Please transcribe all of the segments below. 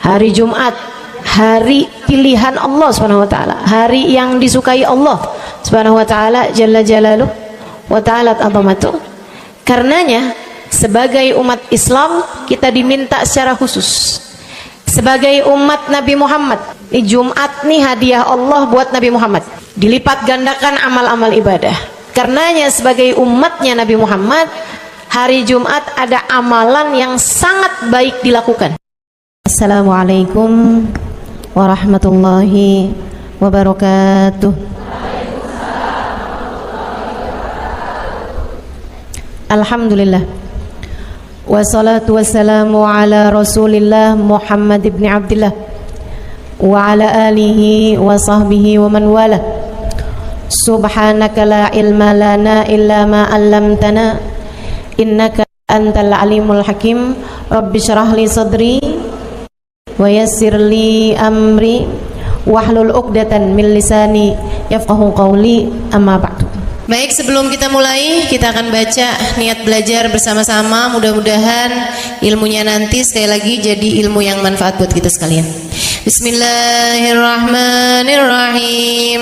Hari Jumat, hari pilihan Allah Subhanahu wa taala, hari yang disukai Allah Subhanahu wa taala jalla jalaluh wa ta'ala azamatu. Karenanya sebagai umat Islam kita diminta secara khusus sebagai umat Nabi Muhammad, di Jumat nih hadiah Allah buat Nabi Muhammad, dilipat gandakan amal-amal ibadah. Karenanya sebagai umatnya Nabi Muhammad, hari Jumat ada amalan yang sangat baik dilakukan. Assalamualaikum warahmatullahi wabarakatuh. Alhamdulillah, wassalatu wassalamu ala rasulillah Muhammad ibn Abdillah wa ala alihi wa sahbihi wa man wala. Subhanaka la ilma lana illa ma 'allamtana innaka antal alimul hakim. Rabbi shrah li sadri wa yassir li amri wahlul 'uqdatan min lisani yafqahu qawli, amma ba'du. Baik, sebelum kita mulai, kita akan baca niat belajar bersama-sama. Mudah-mudahan ilmunya nanti sekali lagi jadi ilmu yang manfaat buat kita sekalian. Bismillahirrahmanirrahim.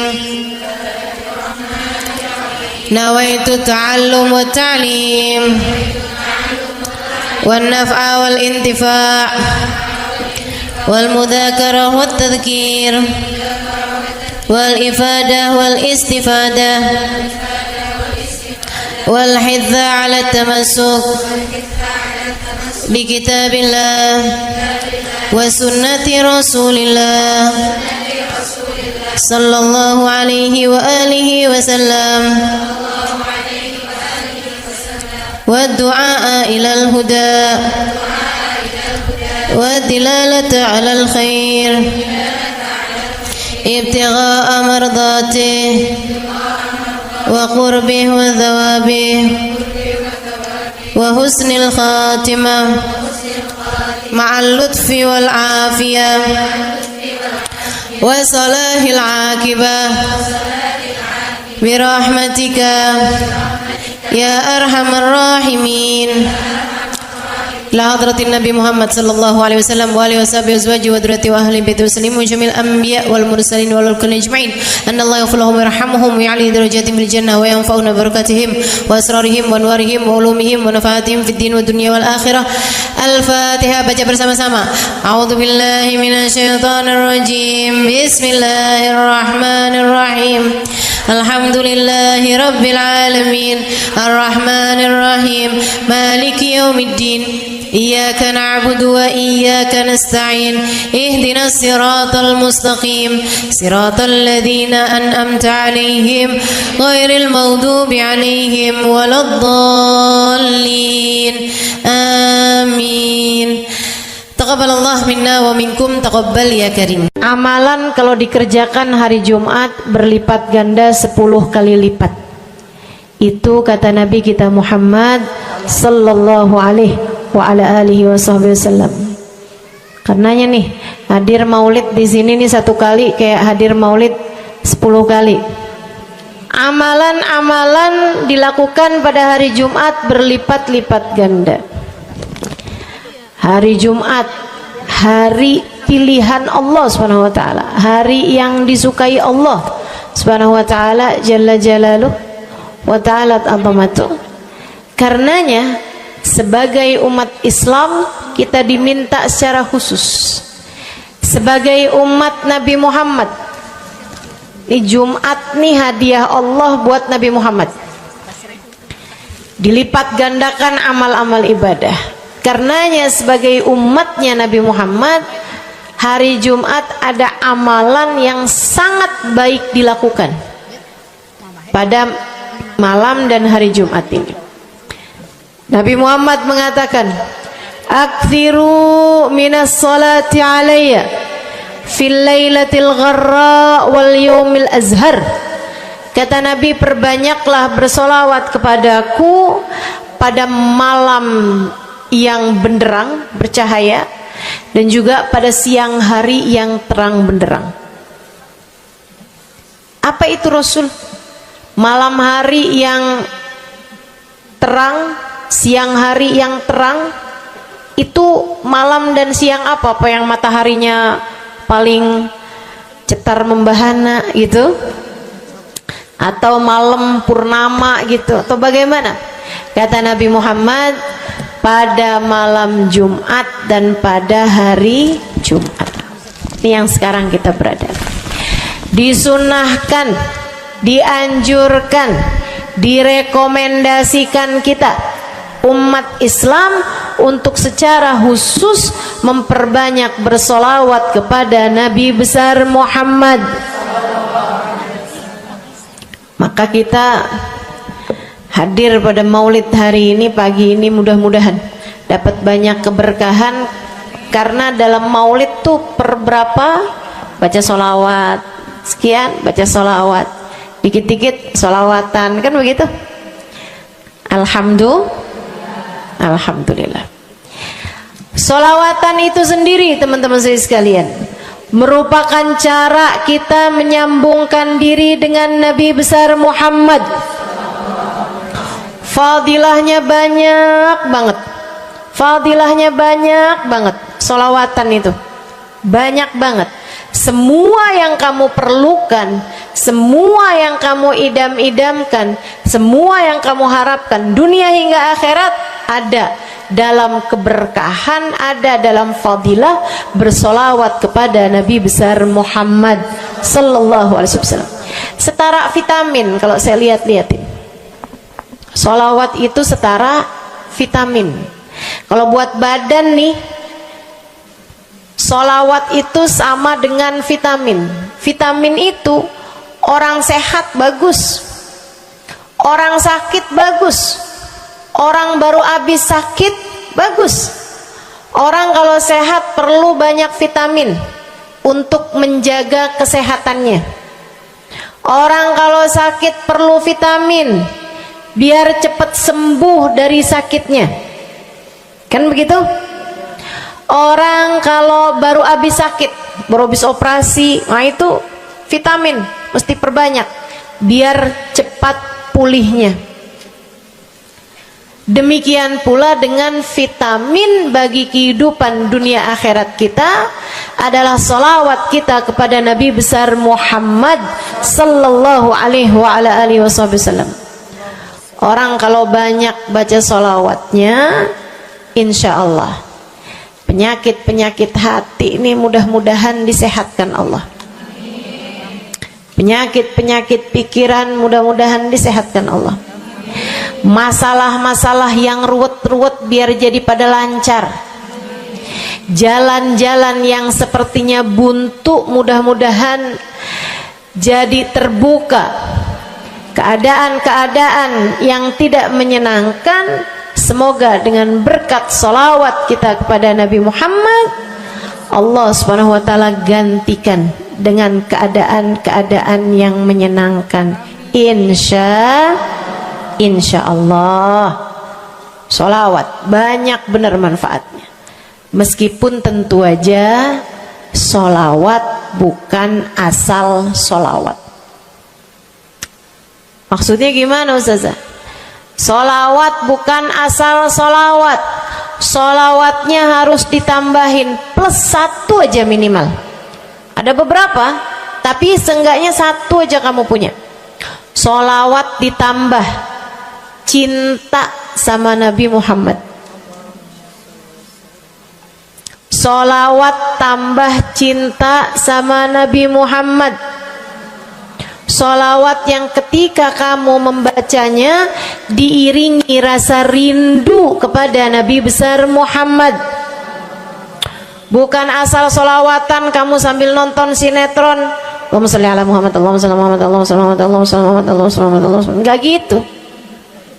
Nawaitu ta'allum wa ta'lim wan naf'a wal intifa' wal mudzakarah wat tadhkir wal ifadah wal istifadah wal hidza 'ala tamassuk bi kitabillah wa sunnati rasulillah sallallahu alaihi wa alihi wasallam wa du'a ilal huda wa dilalata 'alal khair ibtigha'a mardatih wa qurbih wa thawabih wa husnil khatimah ma'al lutfi wal afiyah wa salahil aqibah birahmatika ya arhamar rahimin. La hadratin Nabi Muhammad sallallahu alaihi wasallam wa alihi washabihi azwaji wa dzurriyyati wa ahli baiti muslimin jamil anbiya wal mursalin wal kulli ajma'in. Anna Allah yaghfiruhum wa yarhamuhum wa ya'li darajatihim fil jannah wa yanfa'una barakatihim wa asrarihim wa anwarihim wa ulumihim wa nafaatihim fid din wa dunya wal akhirah. Al-Fatihah, baca bersama-sama. A'udzu billahi minasyaitonir rajim. Bismillahirrahmanirrahim. Alhamdulillahi rabbil alamin arrahmanir rahim maliki yaumiddin iyyaka na'budu wa iyyaka nasta'in ihdinas siratal mustaqim siratal ladzina an'amta 'alaihim ghairil maghdubi 'alaihim waladdallin. Amin. Taqabbalallah minna wa minkum, taqabbal ya karim. Amalan kalau dikerjakan hari Jumat berlipat ganda 10 kali lipat. Itu kata Nabi kita Muhammad sallallahu alaihi wa ala alihi wasallam. Karenanya nih, hadir maulid di sini nih 1 kali kayak hadir maulid 10 kali. Amalan-amalan dilakukan pada hari Jumat berlipat-lipat ganda. Hari Jumat, hari pilihan Allah Subhanahu wa taala, hari yang disukai Allah Subhanahu wa taala jalla jalaluh wa ta'ala azamatu. Karenanya sebagai umat Islam kita diminta secara khusus sebagai umat Nabi Muhammad, di Jumat nih hadiah Allah buat Nabi Muhammad, dilipat gandakan amal-amal ibadah. Karenanya sebagai umatnya Nabi Muhammad, hari Jumat ada amalan yang sangat baik dilakukan pada malam dan hari Jumat ini. Nabi Muhammad mengatakan, "Aktsiru minas salati alayya fil lailatil gharra wal yaumil azhar." Kata Nabi, perbanyaklah bersolawat kepadaku pada malam yang benderang, bercahaya, dan juga pada siang hari yang terang benderang. Apa itu Rasul? Malam hari yang terang, siang hari yang terang, Itu malam dan siang apa yang mataharinya paling cetar membahana gitu, atau malam purnama gitu, atau bagaimana? Kata Nabi Muhammad, pada malam Jumat dan pada hari Jumat. Ini yang sekarang kita berada. Disunahkan, dianjurkan, direkomendasikan kita umat Islam untuk secara khusus memperbanyak bersolawat kepada Nabi besar Muhammad. Maka kita hadir pada maulid hari ini, pagi ini, mudah-mudahan dapat banyak keberkahan, karena dalam maulid tuh per berapa baca solawat sekian, baca solawat dikit-dikit, solawatan, kan begitu. Alhamdulillah. Solawatan itu sendiri, teman-teman saya sekalian, merupakan cara kita menyambungkan diri dengan Nabi besar Muhammad. Fadilahnya banyak banget, fadilahnya banyak banget. Solawatan itu banyak banget. Semua yang kamu perlukan, semua yang kamu idam-idamkan, semua yang kamu harapkan, dunia hingga akhirat, ada dalam keberkahan, ada dalam fadilah bersolawat kepada Nabi besar Muhammad sallallahu alaihi wasallam. Setara vitamin kalau saya lihat-lihatin. Solawat itu setara vitamin. Kalau buat badan nih, solawat itu sama dengan vitamin. Vitamin itu orang sehat bagus, orang sakit bagus, orang baru habis sakit bagus. Orang kalau sehat perlu banyak vitamin untuk menjaga kesehatannya. Orang kalau sakit perlu vitamin biar cepat sembuh dari sakitnya, kan begitu? Orang kalau baru habis sakit, baru habis operasi, nah itu vitamin mesti perbanyak biar cepat pulihnya. Demikian pula dengan vitamin bagi kehidupan dunia akhirat kita adalah salawat kita kepada Nabi besar Muhammad sallallahu alaihi wasallam. Orang kalau banyak baca salawatnya, insya Allah penyakit-penyakit hati ini mudah-mudahan disehatkan Allah. Penyakit-penyakit pikiran mudah-mudahan disehatkan Allah. Masalah-masalah yang ruwet-ruwet biar jadi pada lancar. Jalan-jalan yang sepertinya buntu mudah-mudahan jadi terbuka. Keadaan-keadaan yang tidak menyenangkan, semoga dengan berkat salawat kita kepada Nabi Muhammad, Allah subhanahu wa ta'ala gantikan dengan keadaan-keadaan yang menyenangkan. Insya Allah. Salawat banyak benar manfaatnya. Meskipun tentu aja salawat bukan asal salawat. Maksudnya gimana Ustazah? Solawat bukan asal solawat. Solawatnya harus ditambahin plus 1 aja minimal. Ada beberapa, tapi seenggaknya 1 aja kamu punya. Solawat ditambah cinta sama Nabi Muhammad. Solawat tambah cinta sama Nabi Muhammad. Solawat yang ketika kamu membacanya diiringi rasa rindu kepada Nabi besar Muhammad. Bukan asal solawatan kamu sambil nonton sinetron, Allahumma sholli ala Muhammad, Allahumma sholli ala Muhammad, Allahumma sholli ala Muhammad, Allahumma sholli ala Muhammad, Allahumma sholli ala Muhammad. Enggak gitu.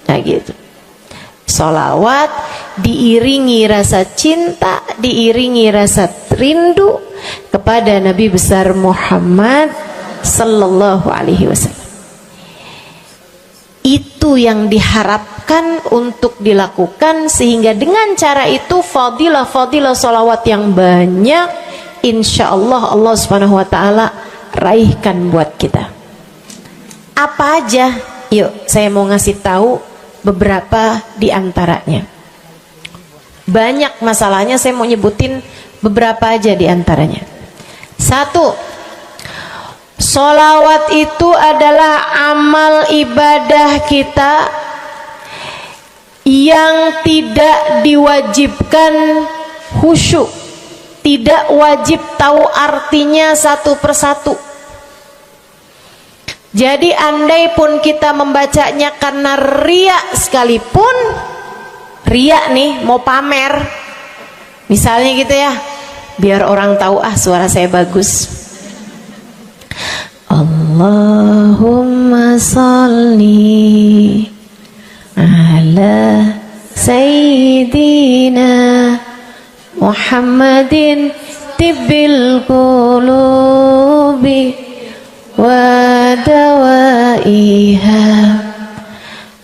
Enggak gitu. Solawat diiringi rasa cinta, diiringi rasa rindu kepada Nabi besar Muhammad sallallahu alaihi wasallam. Itu yang diharapkan untuk dilakukan, sehingga dengan cara itu fadilah-fadilah salawat yang banyak insyaallah Allah subhanahu wa ta'ala raihkan buat kita. Apa aja? Yuk saya mau ngasih tahu beberapa di antaranya. banyak masalahnya. Saya mau nyebutin beberapa aja di antaranya. Satu, sholawat itu adalah amal ibadah kita yang tidak diwajibkan khusyuk, tidak wajib tahu artinya satu persatu. Jadi andai pun kita membacanya karena riya sekalipun, riya nih mau pamer, misalnya gitu ya, biar orang tahu suara saya bagus. Allahumma sholli ala sayyidina Muhammadin tibbil qulubi wa dawaiha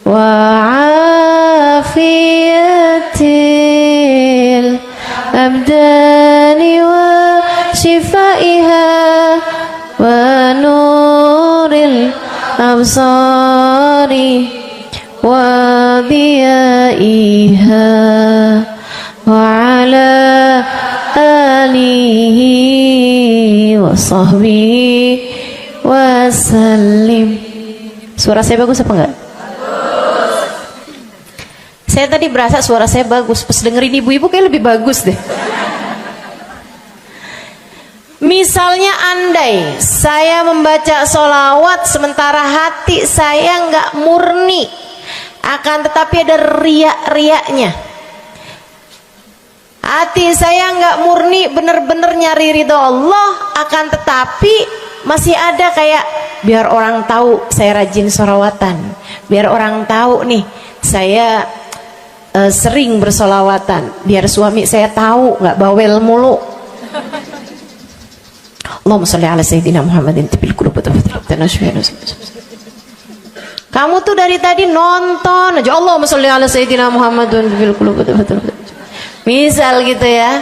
wa afiyatil abdani wa shifaiha wa nuril absari wa diyaiha wa ala alihi wa sahbihi wasallim. Suara saya bagus apa enggak? Bagus. Saya tadi berasa suara saya bagus, pas dengerin ibu-ibu kayak lebih bagus deh. Misalnya andai saya membaca sholawat sementara hati saya nggak murni, akan tetapi ada riak-riaknya. Hati saya nggak murni bener-bener nyari ridho Allah, akan tetapi masih ada kayak biar orang tahu saya rajin sholawatan, biar orang tahu nih saya sering bersolawatan, biar suami saya tahu nggak bawel mulu. Allahumma sholli ala sayyidina Muhammadin tibil qulubi. Kamu tuh dari tadi nonton aja Allahumma sholli ala sayyidina Muhammadin tibil qulubi. Misal gitu ya.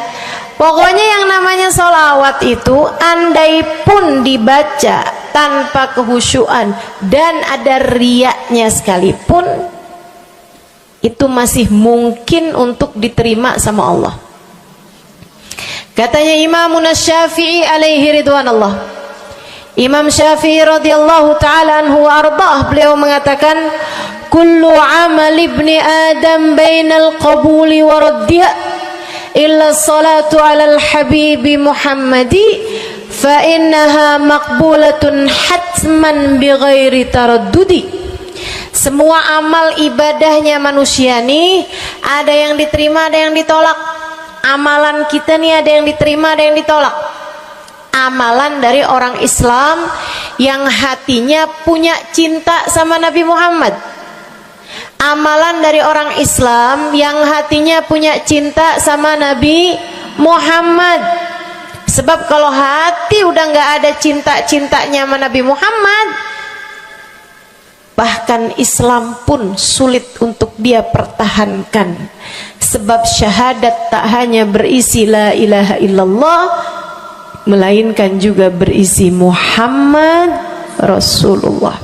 Pokoknya yang namanya sholawat itu andai pun dibaca tanpa kehusyuan dan ada riaknya sekalipun, itu masih mungkin untuk diterima sama Allah. Katanya Imam Syafi'i alaihi ridwanallah, Imam Syafi'i radhiyallahu ta'ala anhu wa ardhah, beliau mengatakan kullu amal ibni adam bainal qabuli wa raddiha illa salatu alal habibi Muhammadi fa innaha maqbulatun hatman bighairi taraddudi. Semua amal ibadahnya manusia nih ada yang diterima, ada yang ditolak. Amalan kita nih ada yang diterima, ada yang ditolak. Amalan dari orang Islam yang hatinya punya cinta sama Nabi Muhammad, amalan dari orang Islam yang hatinya punya cinta sama Nabi Muhammad. Sebab kalau hati udah nggak ada cinta-cintanya sama Nabi Muhammad, bahkan Islam pun sulit untuk dia pertahankan. Sebab syahadat tak hanya berisi la ilaha illallah, melainkan juga berisi Muhammad Rasulullah.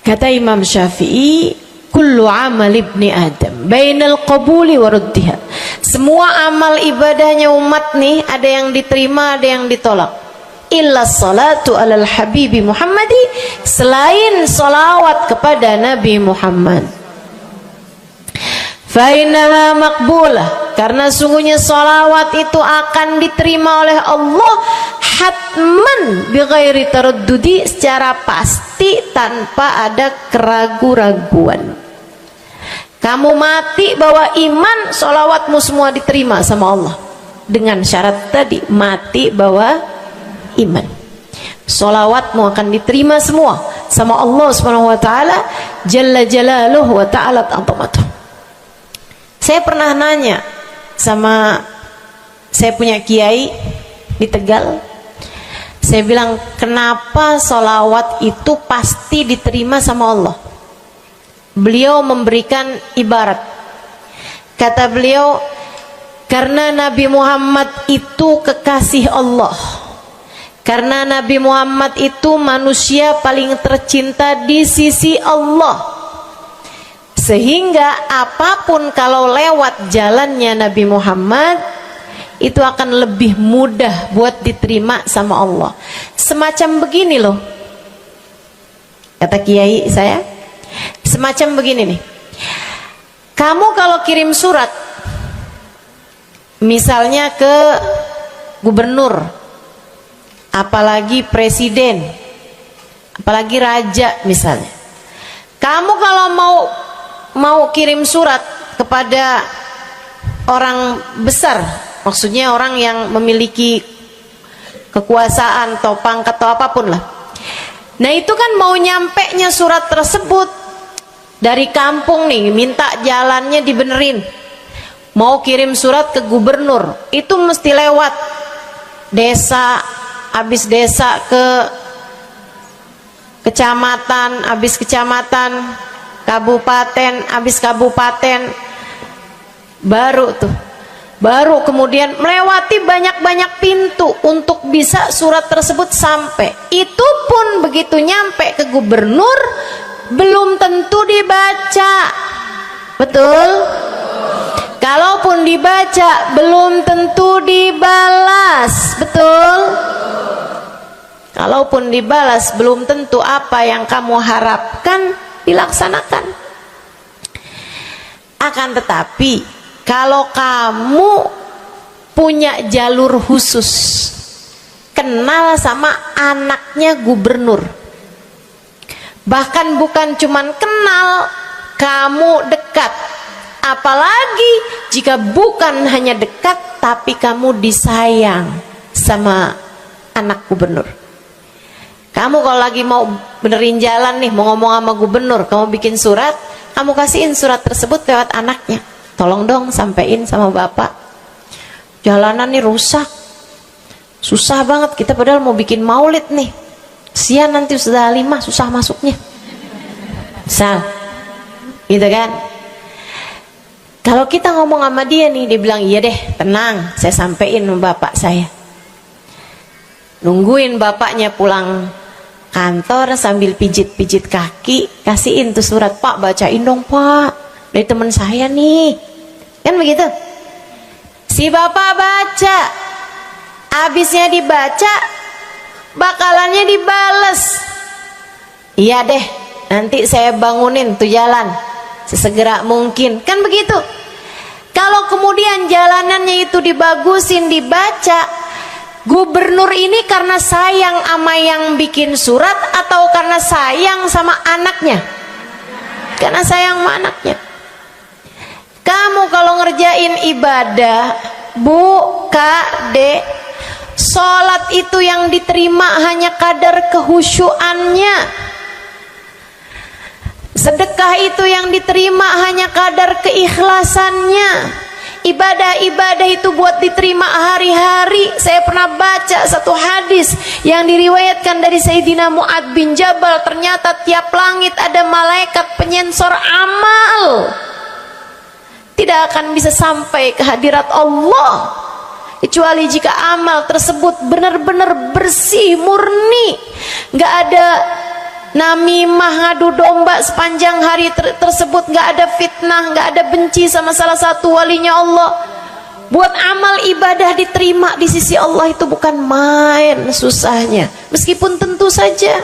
Kata Imam Syafi'i, kullu amal ibni adam bainal qabuli wa raddiha. Semua amal ibadahnya umat nih ada yang diterima, ada yang ditolak. Illa salatu alal habibi Muhammadi, selain salawat kepada Nabi Muhammad. Fa innaha maqbulah, karena sungguhnya salawat itu akan diterima oleh Allah hatman bighairi taraddudi, secara pasti tanpa ada keraguan-raguan. Kamu mati bawa iman, sholawatmu semua diterima sama Allah. Dengan syarat tadi, mati bawa iman, sholawatmu akan diterima semua sama Allah Subhanahu wa ta'ala Jalla Jalaluhu wa ta'ala azamatuh. Saya pernah nanya sama saya punya kiai di Tegal. Saya bilang, kenapa sholawat itu pasti diterima sama Allah? Beliau memberikan ibarat. Kata beliau, karena Nabi Muhammad itu kekasih Allah. Karena Nabi Muhammad itu manusia paling tercinta di sisi Allah. Sehingga apapun kalau lewat jalannya Nabi Muhammad itu akan lebih mudah buat diterima sama Allah. Semacam begini loh, kata kiai saya, semacam begini nih. Kamu kalau kirim surat misalnya ke gubernur, apalagi presiden, apalagi raja misalnya, kamu kalau mau kirim surat kepada orang besar, maksudnya orang yang memiliki kekuasaan atau pangkat atau apapun lah, nah itu kan mau nyampe nya surat tersebut dari kampung nih, minta jalannya dibenerin, mau kirim surat ke gubernur, itu mesti lewat desa, habis desa ke kecamatan, habis kecamatan, kabupaten, habis kabupaten, baru kemudian melewati banyak-banyak pintu untuk bisa surat tersebut sampai. Itu pun begitu nyampe ke gubernur belum tentu dibaca, betul? Kalaupun dibaca belum tentu dibalas, betul? Kalaupun dibalas belum tentu apa yang kamu harapkan dilaksanakan. Akan tetapi kalau kamu punya jalur khusus, kenal sama anaknya gubernur, bahkan bukan cuman kenal, kamu dekat, apalagi jika bukan hanya dekat tapi kamu disayang sama anak gubernur. Kamu kalau lagi mau benerin jalan nih, mau ngomong sama gubernur, kamu bikin surat, kamu kasihin surat tersebut lewat anaknya, tolong dong sampein sama bapak, jalanan nih rusak, susah banget, kita padahal mau bikin maulid nih, sian nanti sudah 5 susah masuknya, misal gitu kan. Kalau kita ngomong sama dia nih, dia bilang iya deh, tenang, saya sampein sama bapak saya. Nungguin bapaknya pulang kantor sambil pijit-pijit kaki, kasihin tuh surat, Pak bacain dong Pak, dari teman saya nih, kan begitu. Si bapak baca, abisnya dibaca, bakalannya dibales, iya deh, nanti saya bangunin tuh jalan sesegera mungkin, kan begitu. Kalau kemudian jalanannya itu dibagusin, dibaca, gubernur ini karena sayang sama yang bikin surat atau karena sayang sama anaknya? Karena sayang sama anaknya. Kamu kalau ngerjain ibadah, Bu, Kak, Dek, sholat itu yang diterima hanya kadar kehusyuannya. Sedekah itu yang diterima hanya kadar keikhlasannya. Ibadah-ibadah itu buat diterima hari-hari. Saya pernah baca satu hadis yang diriwayatkan dari Sayyidina Mu'ad bin Jabal, ternyata tiap langit ada malaikat penyensor amal, tidak akan bisa sampai ke hadirat Allah kecuali jika amal tersebut benar-benar bersih, murni, nggak ada namimah, ngadu domba sepanjang hari tersebut, nggak ada fitnah, nggak ada benci sama salah satu walinya Allah. Buat amal ibadah diterima di sisi Allah itu bukan main susahnya. Meskipun tentu saja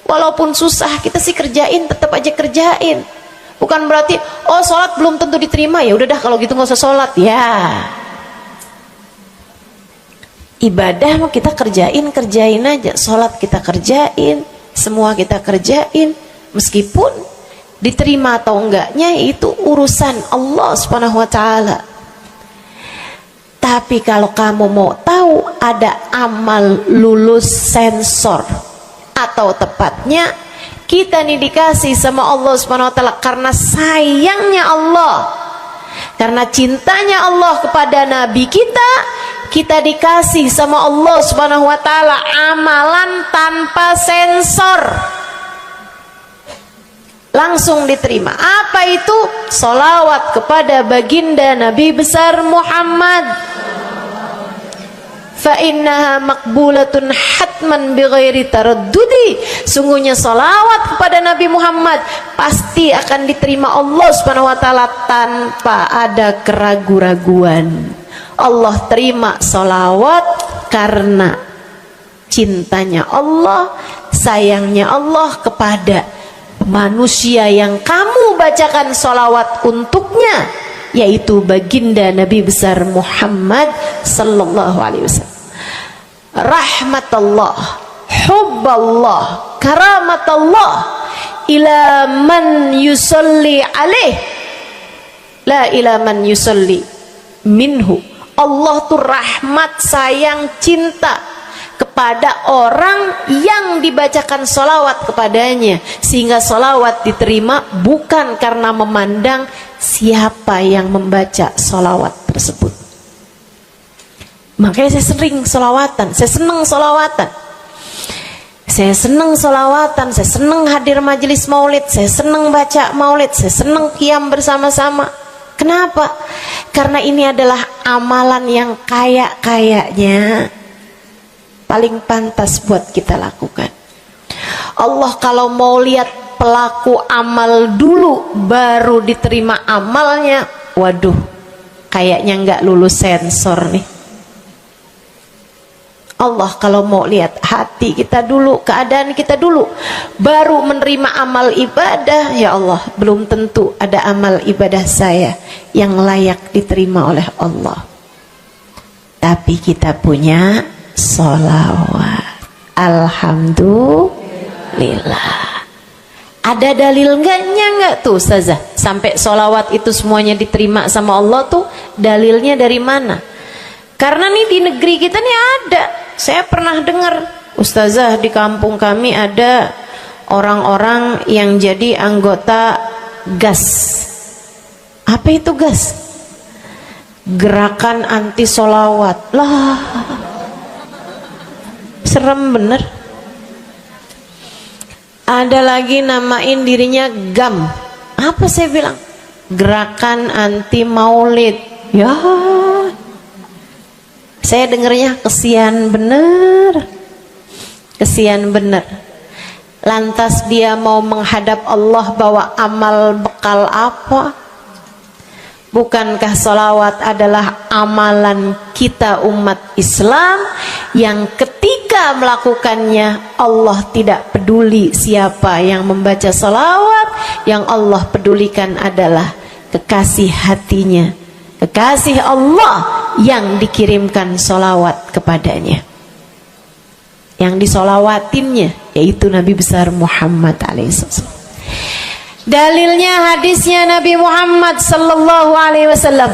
walaupun susah kita sih kerjain, tetap aja kerjain. Bukan berarti oh sholat belum tentu diterima, ya udah dah kalau gitu nggak usah sholat ya. Ibadah mau kita kerjain aja, sholat kita kerjain, semua kita kerjain, meskipun diterima atau enggaknya itu urusan Allah Subhanahu wa taala. Tapi kalau kamu mau tahu, ada amal lulus sensor, atau tepatnya kita nih dikasih sama Allah Subhanahu wa taala karena sayangnya Allah, karena cintanya Allah kepada nabi kita, kita dikasih sama Allah Subhanahu wa taala amalan tanpa sensor, langsung diterima. Apa itu? Sholawat kepada baginda Nabi besar Muhammad. fa innaha maqbulatun hatman bighairi taraddudi. Sungguhnya salawat kepada Nabi Muhammad pasti akan diterima Allah Subhanahu wa taala tanpa ada keraguan-raguan. Allah terima salawat karena cintanya Allah, sayangnya Allah kepada manusia yang kamu bacakan salawat untuknya, yaitu baginda Nabi besar Muhammad sallallahu alaihi wasallam. Rahmatullah, hubballah, karamatullah ila man yusalli alaih, la ila man yusalli minhu. Allah tuh rahmat, sayang, cinta kepada orang yang dibacakan salawat kepadanya, sehingga salawat diterima bukan karena memandang siapa yang membaca salawat tersebut. Makanya saya sering salawatan, saya senang salawatan, saya senang salawatan, saya senang hadir majelis maulid, saya senang baca maulid, saya senang qiyam bersama-sama. Kenapa? Karena ini adalah amalan yang kayaknya paling pantas buat kita lakukan. Allah kalau mau lihat pelaku amal dulu baru diterima amalnya, waduh, kayaknya nggak lulus sensor nih. Allah kalau mau lihat hati kita dulu, keadaan kita dulu, baru menerima amal ibadah, ya Allah, belum tentu ada amal ibadah saya yang layak diterima oleh Allah. Tapi kita punya sholawat, alhamdulillah. Ada dalil nggak tuh Ustazah sampai sholawat itu semuanya diterima sama Allah tuh? Dalilnya dari mana? Karena nih di negeri kita nih ada, saya pernah dengar Ustazah, di kampung kami ada orang-orang yang jadi anggota GAS. Apa itu GAS? Gerakan anti sholawat. Lah, serem bener. Ada lagi namain dirinya GAM. Apa saya bilang? Gerakan anti maulid. Ya, saya dengernya kesian bener, kesian bener. Lantas dia mau menghadap Allah bawa amal bekal apa? Bukankah sholawat adalah amalan kita umat Islam yang ketika melakukannya Allah tidak peduli siapa yang membaca sholawat, yang Allah pedulikan adalah kekasih hatinya, kekasih Allah yang dikirimkan sholawat kepadanya, yang disolawatinnya yaitu Nabi besar Muhammad alaihissalam. Dalilnya hadisnya Nabi Muhammad sallallahu alaihi wasallam.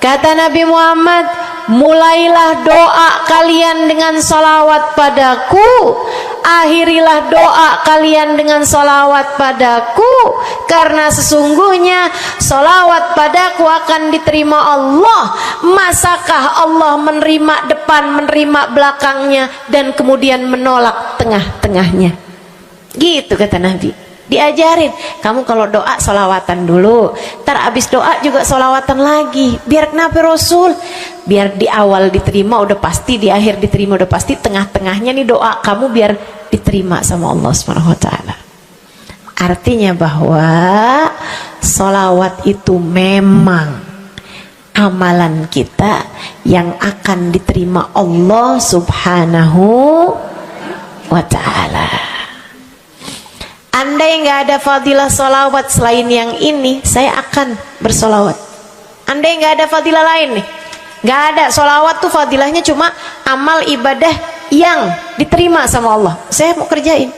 Kata Nabi Muhammad, mulailah doa kalian dengan salawat padaku, akhirilah doa kalian dengan salawat padaku, karena sesungguhnya salawat padaku akan diterima Allah. Masakah Allah menerima depan, menerima belakangnya, dan kemudian menolak tengah-tengahnya? Gitu kata Nabi. Diajarin, kamu kalau doa solawatan dulu, ntar abis doa juga solawatan lagi. Biar kenapa Rasul? Biar di awal diterima udah pasti, di akhir diterima udah pasti, tengah-tengahnya nih doa kamu biar diterima sama Allah Subhanahu wa taala. Artinya bahwa solawat itu memang amalan kita yang akan diterima Allah Subhanahu wa taala. Andai nggak ada fadilah solawat selain yang ini, saya akan bersolawat. Andai nggak ada fadilah lain nih, nggak ada solawat tuh fadilahnya cuma amal ibadah yang diterima sama Allah, saya mau kerjain.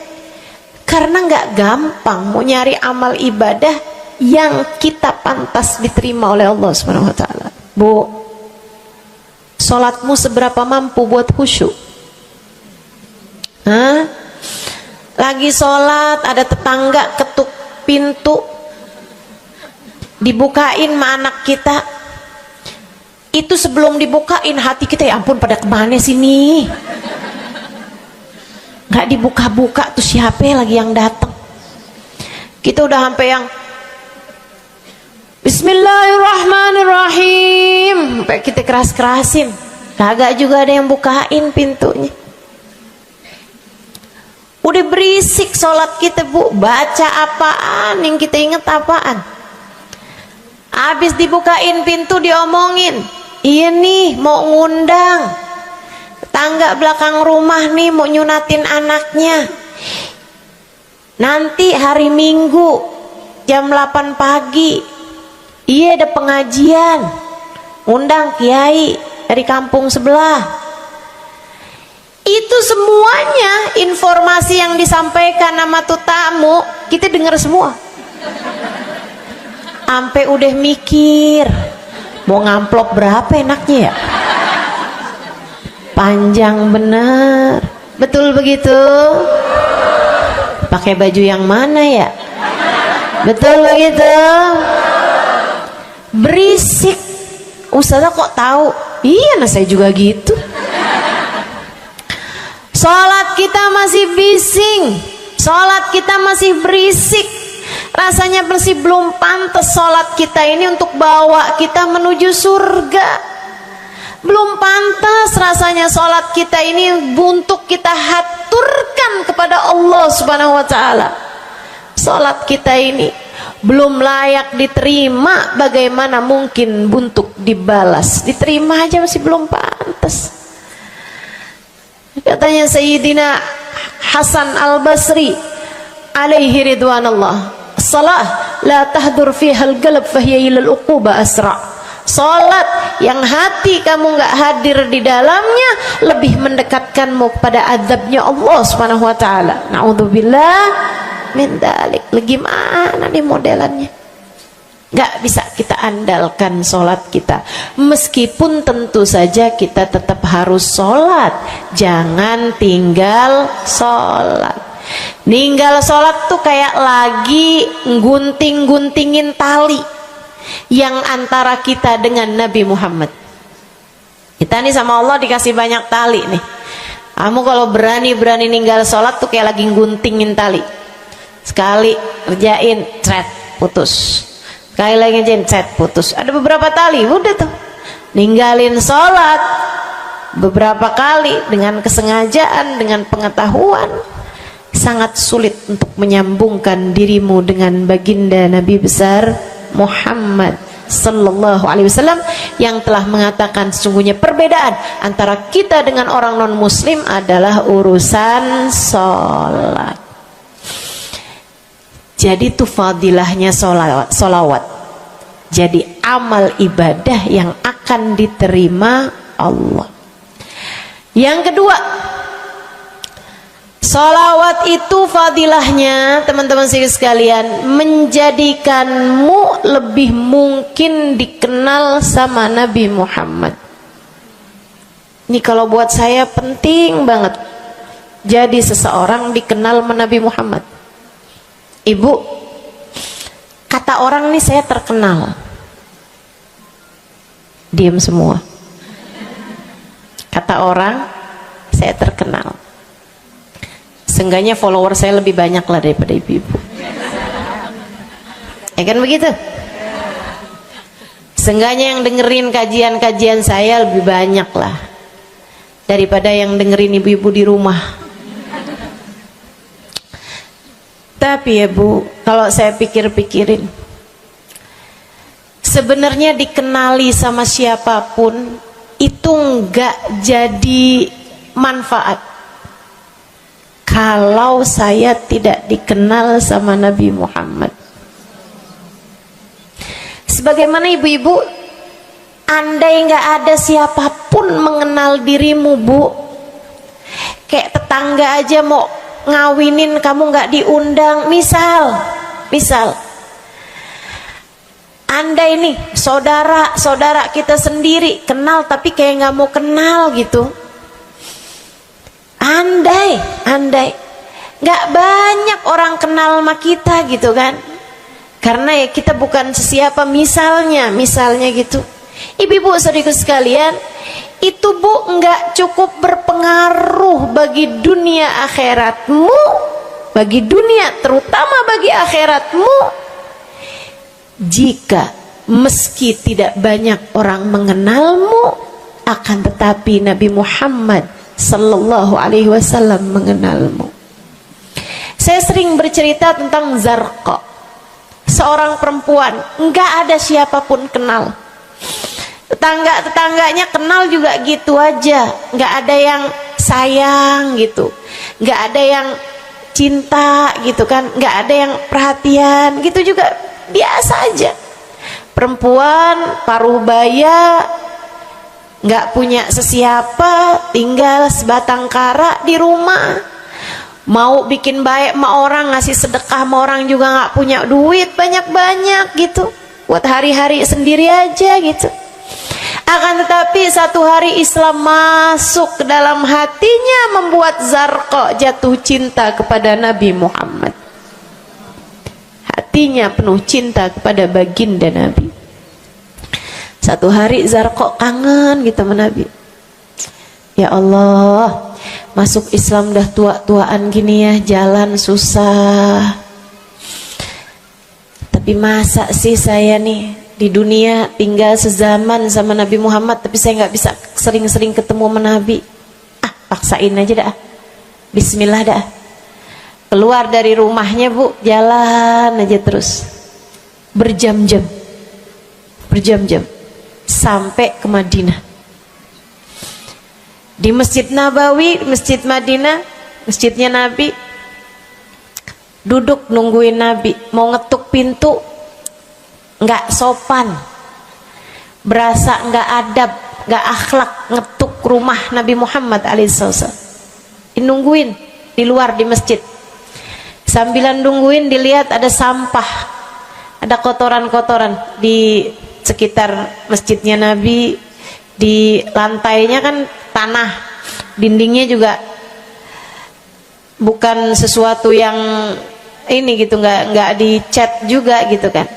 Karena nggak gampang mau nyari amal ibadah yang kita pantas diterima oleh Allah Subhanahu wa taala. Bu, sholatmu seberapa mampu buat khusyuk? Hah? Lagi sholat ada tetangga ketuk pintu, dibukain sama anak kita. Itu sebelum dibukain hati kita, ya ampun pada kemana sini? Gak dibuka-buka tuh siapa lagi yang datang? Kita udah sampai yang Bismillahirrahmanirrahim, sampai kita keras-kerasin. kagak juga ada yang bukain pintunya. Udah berisik sholat kita Bu, baca apaan, yang kita inget apaan. Habis dibukain pintu diomongin, iya nih mau ngundang tangga belakang rumah nih, mau nyunatin anaknya nanti hari Minggu jam 8 pagi, iya ada pengajian, undang kiai dari kampung sebelah. Itu semuanya informasi yang disampaikan sama tuh tamu kita dengar semua. Sampai udah mikir mau ngamplop berapa enaknya ya, panjang bener, betul begitu? Pakai baju yang mana ya, betul begitu? Berisik. Ustazah kok tahu? Iya, nah saya juga gitu. Sholat kita masih bising, sholat kita masih berisik, rasanya masih belum pantas sholat kita ini untuk bawa kita menuju surga. Belum pantas rasanya sholat kita ini untuk kita haturkan kepada Allah Subhanahu wa Ta'ala. Sholat kita ini belum layak diterima, bagaimana mungkin untuk dibalas? Diterima aja masih belum pantas. Katanya Sayyidina Hasan Al-Basri alaihi ridwanallah, salah la tahdur fiha al-qalb fahiya ila al-uquba asra. Salat yang hati kamu nggak hadir di dalamnya lebih mendekatkanmu kepada azabnya Allah Subhanahu wa Ta'ala. Naudzubillah min dzalik. Gimana nih modelannya? Gak bisa kita andalkan sholat kita, meskipun tentu saja kita tetap harus sholat. Jangan tinggal sholat. Ninggal sholat tuh kayak lagi gunting-guntingin tali yang antara kita dengan Nabi Muhammad. Kita nih sama Allah dikasih banyak tali nih. Kamu kalau berani-berani ninggal sholat tuh kayak lagi guntingin tali. Sekali kerjain, cret, putus. Sekali lagi jencet, putus. Ada beberapa tali, udah tuh ninggalin sholat beberapa kali dengan kesengajaan, dengan pengetahuan, sangat sulit untuk menyambungkan dirimu dengan baginda Nabi besar Muhammad Sallallahu Alaihi Wasallam yang telah mengatakan sesungguhnya perbedaan antara kita dengan orang non muslim adalah urusan sholat. Jadi itu fadilahnya solawat. Jadi amal ibadah yang akan diterima Allah. Yang kedua, solawat itu fadilahnya teman-teman sekalian menjadikanmu lebih mungkin dikenal sama Nabi Muhammad. Ini kalau buat saya penting banget. Jadi seseorang dikenal sama Nabi Muhammad. Ibu, kata orang nih saya terkenal. Diam semua. Kata orang saya terkenal. Seenggaknya follower saya lebih banyak lah daripada ibu-ibu. Ya kan begitu? Seenggaknya yang dengerin kajian-kajian saya lebih banyak lah daripada yang dengerin ibu-ibu di rumah. Tapi ya Bu, kalau saya pikir-pikirin, sebenarnya dikenali sama siapapun itu enggak jadi manfaat kalau saya tidak dikenal sama Nabi Muhammad. Sebagaimana ibu-ibu, andai enggak ada siapapun mengenal dirimu Bu, kayak tetangga aja mau ngawinin kamu nggak diundang, misal andai nih saudara kita sendiri kenal tapi kayak nggak mau kenal gitu, andai nggak banyak orang kenal sama kita gitu kan, karena ya kita bukan sesiapa, misalnya gitu. Ibu-ibu saudaraku sekalian, itu Bu nggak cukup berpengaruh bagi dunia akhiratmu, bagi dunia terutama bagi akhiratmu, jika meski tidak banyak orang mengenalmu akan tetapi Nabi Muhammad sallallahu alaihi wasallam mengenalmu. Saya sering bercerita tentang Zarqa, seorang perempuan, enggak ada siapapun kenal. Tetangga-tetangganya kenal juga gitu aja, enggak ada yang sayang gitu, enggak ada yang cinta gitu kan, enggak ada yang perhatian gitu, juga biasa aja. Perempuan paruh baya, nggak punya sesiapa, tinggal sebatang kara di rumah. Mau bikin baik sama orang, ngasih sedekah sama orang juga nggak punya duit banyak-banyak gitu, buat hari-hari sendiri aja gitu. Akan tetapi satu hari Islam masuk ke dalam hatinya, membuat Zarqa jatuh cinta kepada Nabi Muhammad. Hatinya penuh cinta kepada baginda Nabi. Satu hari Zarqa kangen gitu sama Nabi. Ya Allah, masuk Islam dah tua-tuaan gini ya, jalan susah. Tapi masa sih saya nih di dunia tinggal sezaman sama Nabi Muhammad, tapi saya nggak bisa sering-sering ketemu sama Nabi. Paksain aja dah. Bismillah dah. Keluar dari rumahnya bu, jalan aja terus berjam-jam sampai ke Madinah. Di Masjid Nabawi, Masjid Madinah, masjidnya Nabi, duduk nungguin Nabi. Mau ngetuk pintu nggak sopan, berasa nggak adab, nggak akhlak ngetuk rumah Nabi Muhammad alaihissalam. Nungguin di luar di masjid. Sambilan nungguin dilihat ada sampah, ada kotoran-kotoran di sekitar masjidnya Nabi. Di lantainya kan tanah, dindingnya juga bukan sesuatu yang ini gitu, nggak dicat juga gitu kan.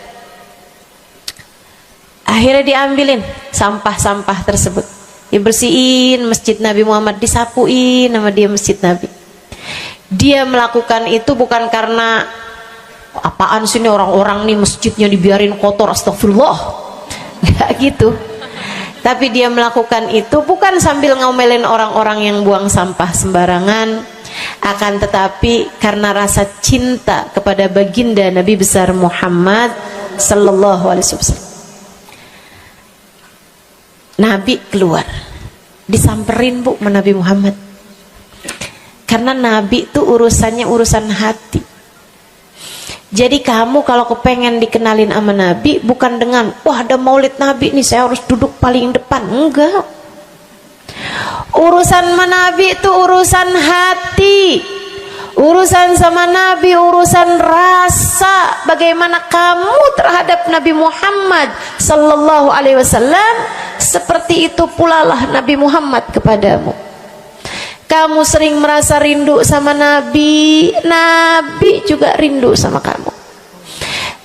Akhirnya diambilin sampah-sampah tersebut, dibersihin masjid Nabi Muhammad, disapuin sama dia masjid Nabi. Dia melakukan itu bukan karena apaan sih ini orang-orang nih masjidnya dibiarin kotor, astagfirullah, nggak gitu. Tapi dia melakukan itu bukan sambil ngomelin orang-orang yang buang sampah sembarangan, akan tetapi karena rasa cinta kepada baginda Nabi besar Muhammad sallallahu alaihi wasallam. Nabi keluar, disamperin bu sama Nabi Muhammad. Karena Nabi itu urusannya urusan hati. Jadi kamu kalau kepengen dikenalin sama Nabi, bukan dengan wah ada maulid Nabi nih saya harus duduk paling depan, enggak. Urusan sama Nabi itu urusan hati. Urusan sama Nabi urusan rasa, bagaimana kamu terhadap Nabi Muhammad sallallahu alaihi wasallam, seperti itu pula lah Nabi Muhammad kepadamu. Kamu sering merasa rindu sama Nabi, Nabi juga rindu sama kamu.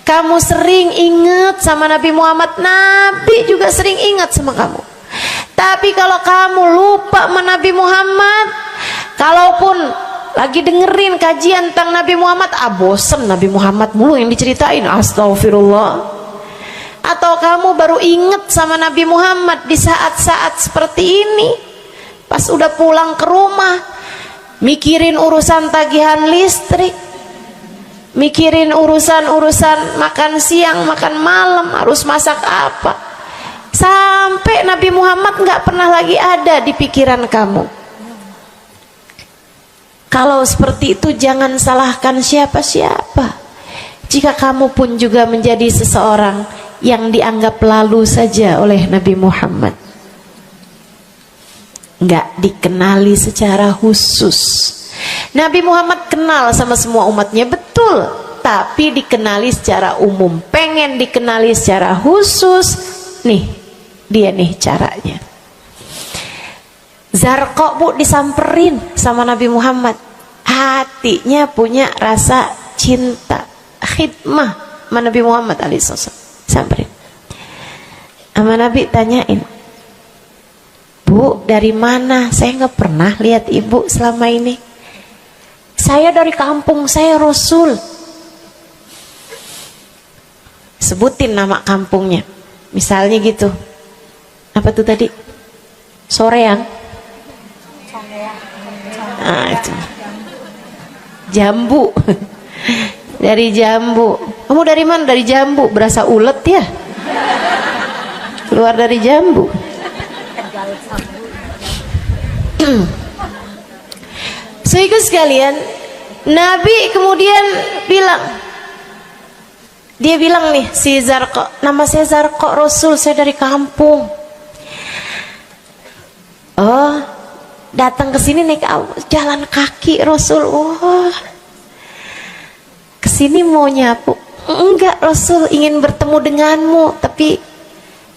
Kamu sering ingat sama Nabi Muhammad, Nabi juga sering ingat sama kamu. Tapi kalau kamu lupa sama Nabi Muhammad, kalaupun lagi dengerin kajian tentang Nabi Muhammad, bosen Nabi Muhammad mulu yang diceritain, astagfirullah. Atau kamu baru ingat sama Nabi Muhammad di saat-saat seperti ini, pas udah pulang ke rumah, mikirin urusan tagihan listrik, mikirin urusan makan siang, makan malam, harus masak apa, sampai Nabi Muhammad nggak pernah lagi ada di pikiran kamu. Kalau seperti itu jangan salahkan siapa-siapa. Jika kamu pun juga menjadi seseorang yang dianggap lalu saja oleh Nabi Muhammad, nggak dikenali secara khusus. Nabi Muhammad kenal sama semua umatnya, betul, tapi dikenali secara umum. Pengen dikenali secara khusus, nih dia nih caranya. Zarqa bu disamperin sama Nabi Muhammad, hatinya punya rasa cinta, khidmah sama Nabi Muhammad alaihissalam. Samperin sama Nabi, tanyain, Bu, dari mana? Saya nggak pernah lihat ibu selama ini. Saya dari kampung, saya Rasul. Sebutin nama kampungnya, misalnya gitu. Apa tuh tadi? Soreang. Nah, itu. Jambu. Dari jambu. Kamu dari mana? Dari jambu. Berasa ulet ya? Keluar dari jambu. Sehingga sekalian, Nabi kemudian bilang, dia bilang nih si Zarqa, nama saya Zarqa Rasul, saya dari kampung. Oh, datang ke sini naik jalan kaki Rasul. Wah, kesini mau nyapu? Enggak Rasul, ingin bertemu denganmu, tapi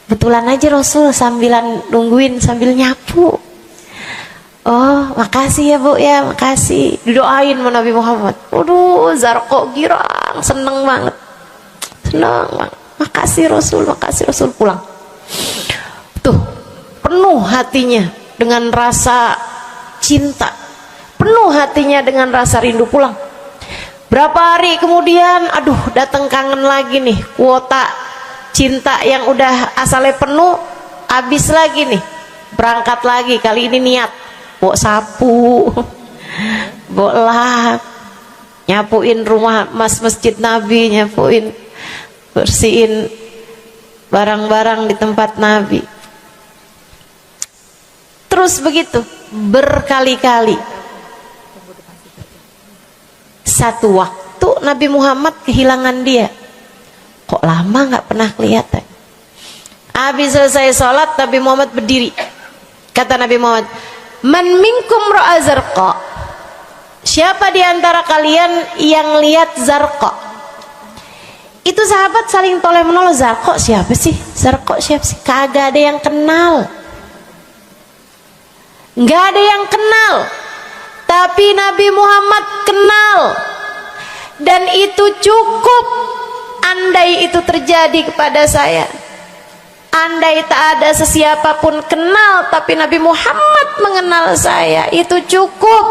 betulan aja Rasul sambilan nungguin sambil nyapu. Oh, makasih ya Bu ya, makasih. Didoain sama Nabi Muhammad. Waduh, Zarqa girang, seneng banget. Seneng banget. Makasih Rasul pulang. Tuh, penuh hatinya dengan rasa cinta. Penuh hatinya dengan rasa rindu pulang. Berapa hari kemudian, aduh, datang kangen lagi nih. Kuota cinta yang udah asalnya penuh, habis lagi nih. Berangkat lagi, kali ini niat bawa sapu, bawa lap, nyapuin rumah masjid Nabi, nyapuin, bersihin barang-barang di tempat Nabi. Terus begitu berkali-kali. Satu waktu Nabi Muhammad kehilangan dia. Kok lama nggak pernah kelihatan. Habis selesai sholat, Nabi Muhammad berdiri. Kata Nabi Muhammad, man minkum ra'a Zarqa, siapa di antara kalian yang lihat Zarqa? Itu sahabat saling toleh menolong. Zarqa siapa sih? Zarqa siapa sih? Kagak ada yang kenal, nggak ada yang kenal. Tapi Nabi Muhammad kenal, dan itu cukup. Andai itu terjadi kepada saya, andai tak ada sesiapa pun kenal, tapi Nabi Muhammad mengenal saya, itu cukup.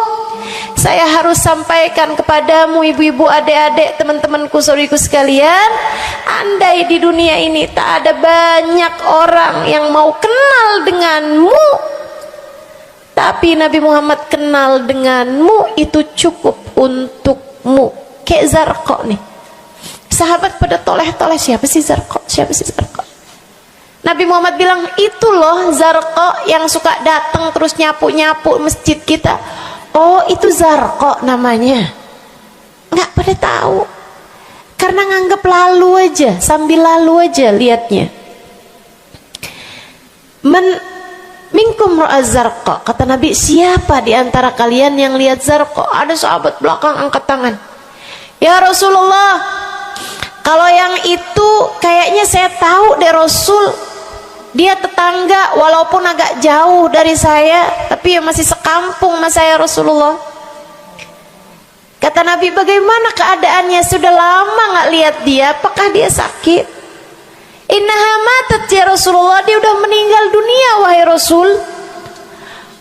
Saya harus sampaikan kepadamu ibu-ibu, adik-adik, teman-temanku, saudariku sekalian, andai di dunia ini tak ada banyak orang yang mau kenal denganmu, tapi Nabi Muhammad kenal denganmu, itu cukup untukmu. Kayak Zarqa nih, sahabat pada toleh-toleh, siapa sih Zarqa? Siapa sih Zarqa? Nabi Muhammad bilang, itu loh Zarqa yang suka datang terus nyapu-nyapu masjid kita. Oh, itu Zarqa namanya. Nggak pada tahu, karena nganggep lalu aja, sambil lalu aja liatnya. Minkum ra'a Zarqa, kata Nabi, siapa di antara kalian yang lihat Zarqa? Ada sahabat belakang angkat tangan. Ya Rasulullah, kalau yang itu kayaknya saya tahu deh Rasul. Dia tetangga, walaupun agak jauh dari saya, tapi ya masih sekampung sama saya Rasulullah. Kata Nabi, bagaimana keadaannya? Sudah lama nggak lihat dia, apakah dia sakit? Innaha matat ya Rasulullah, dia udah meninggal dunia wahai Rasul.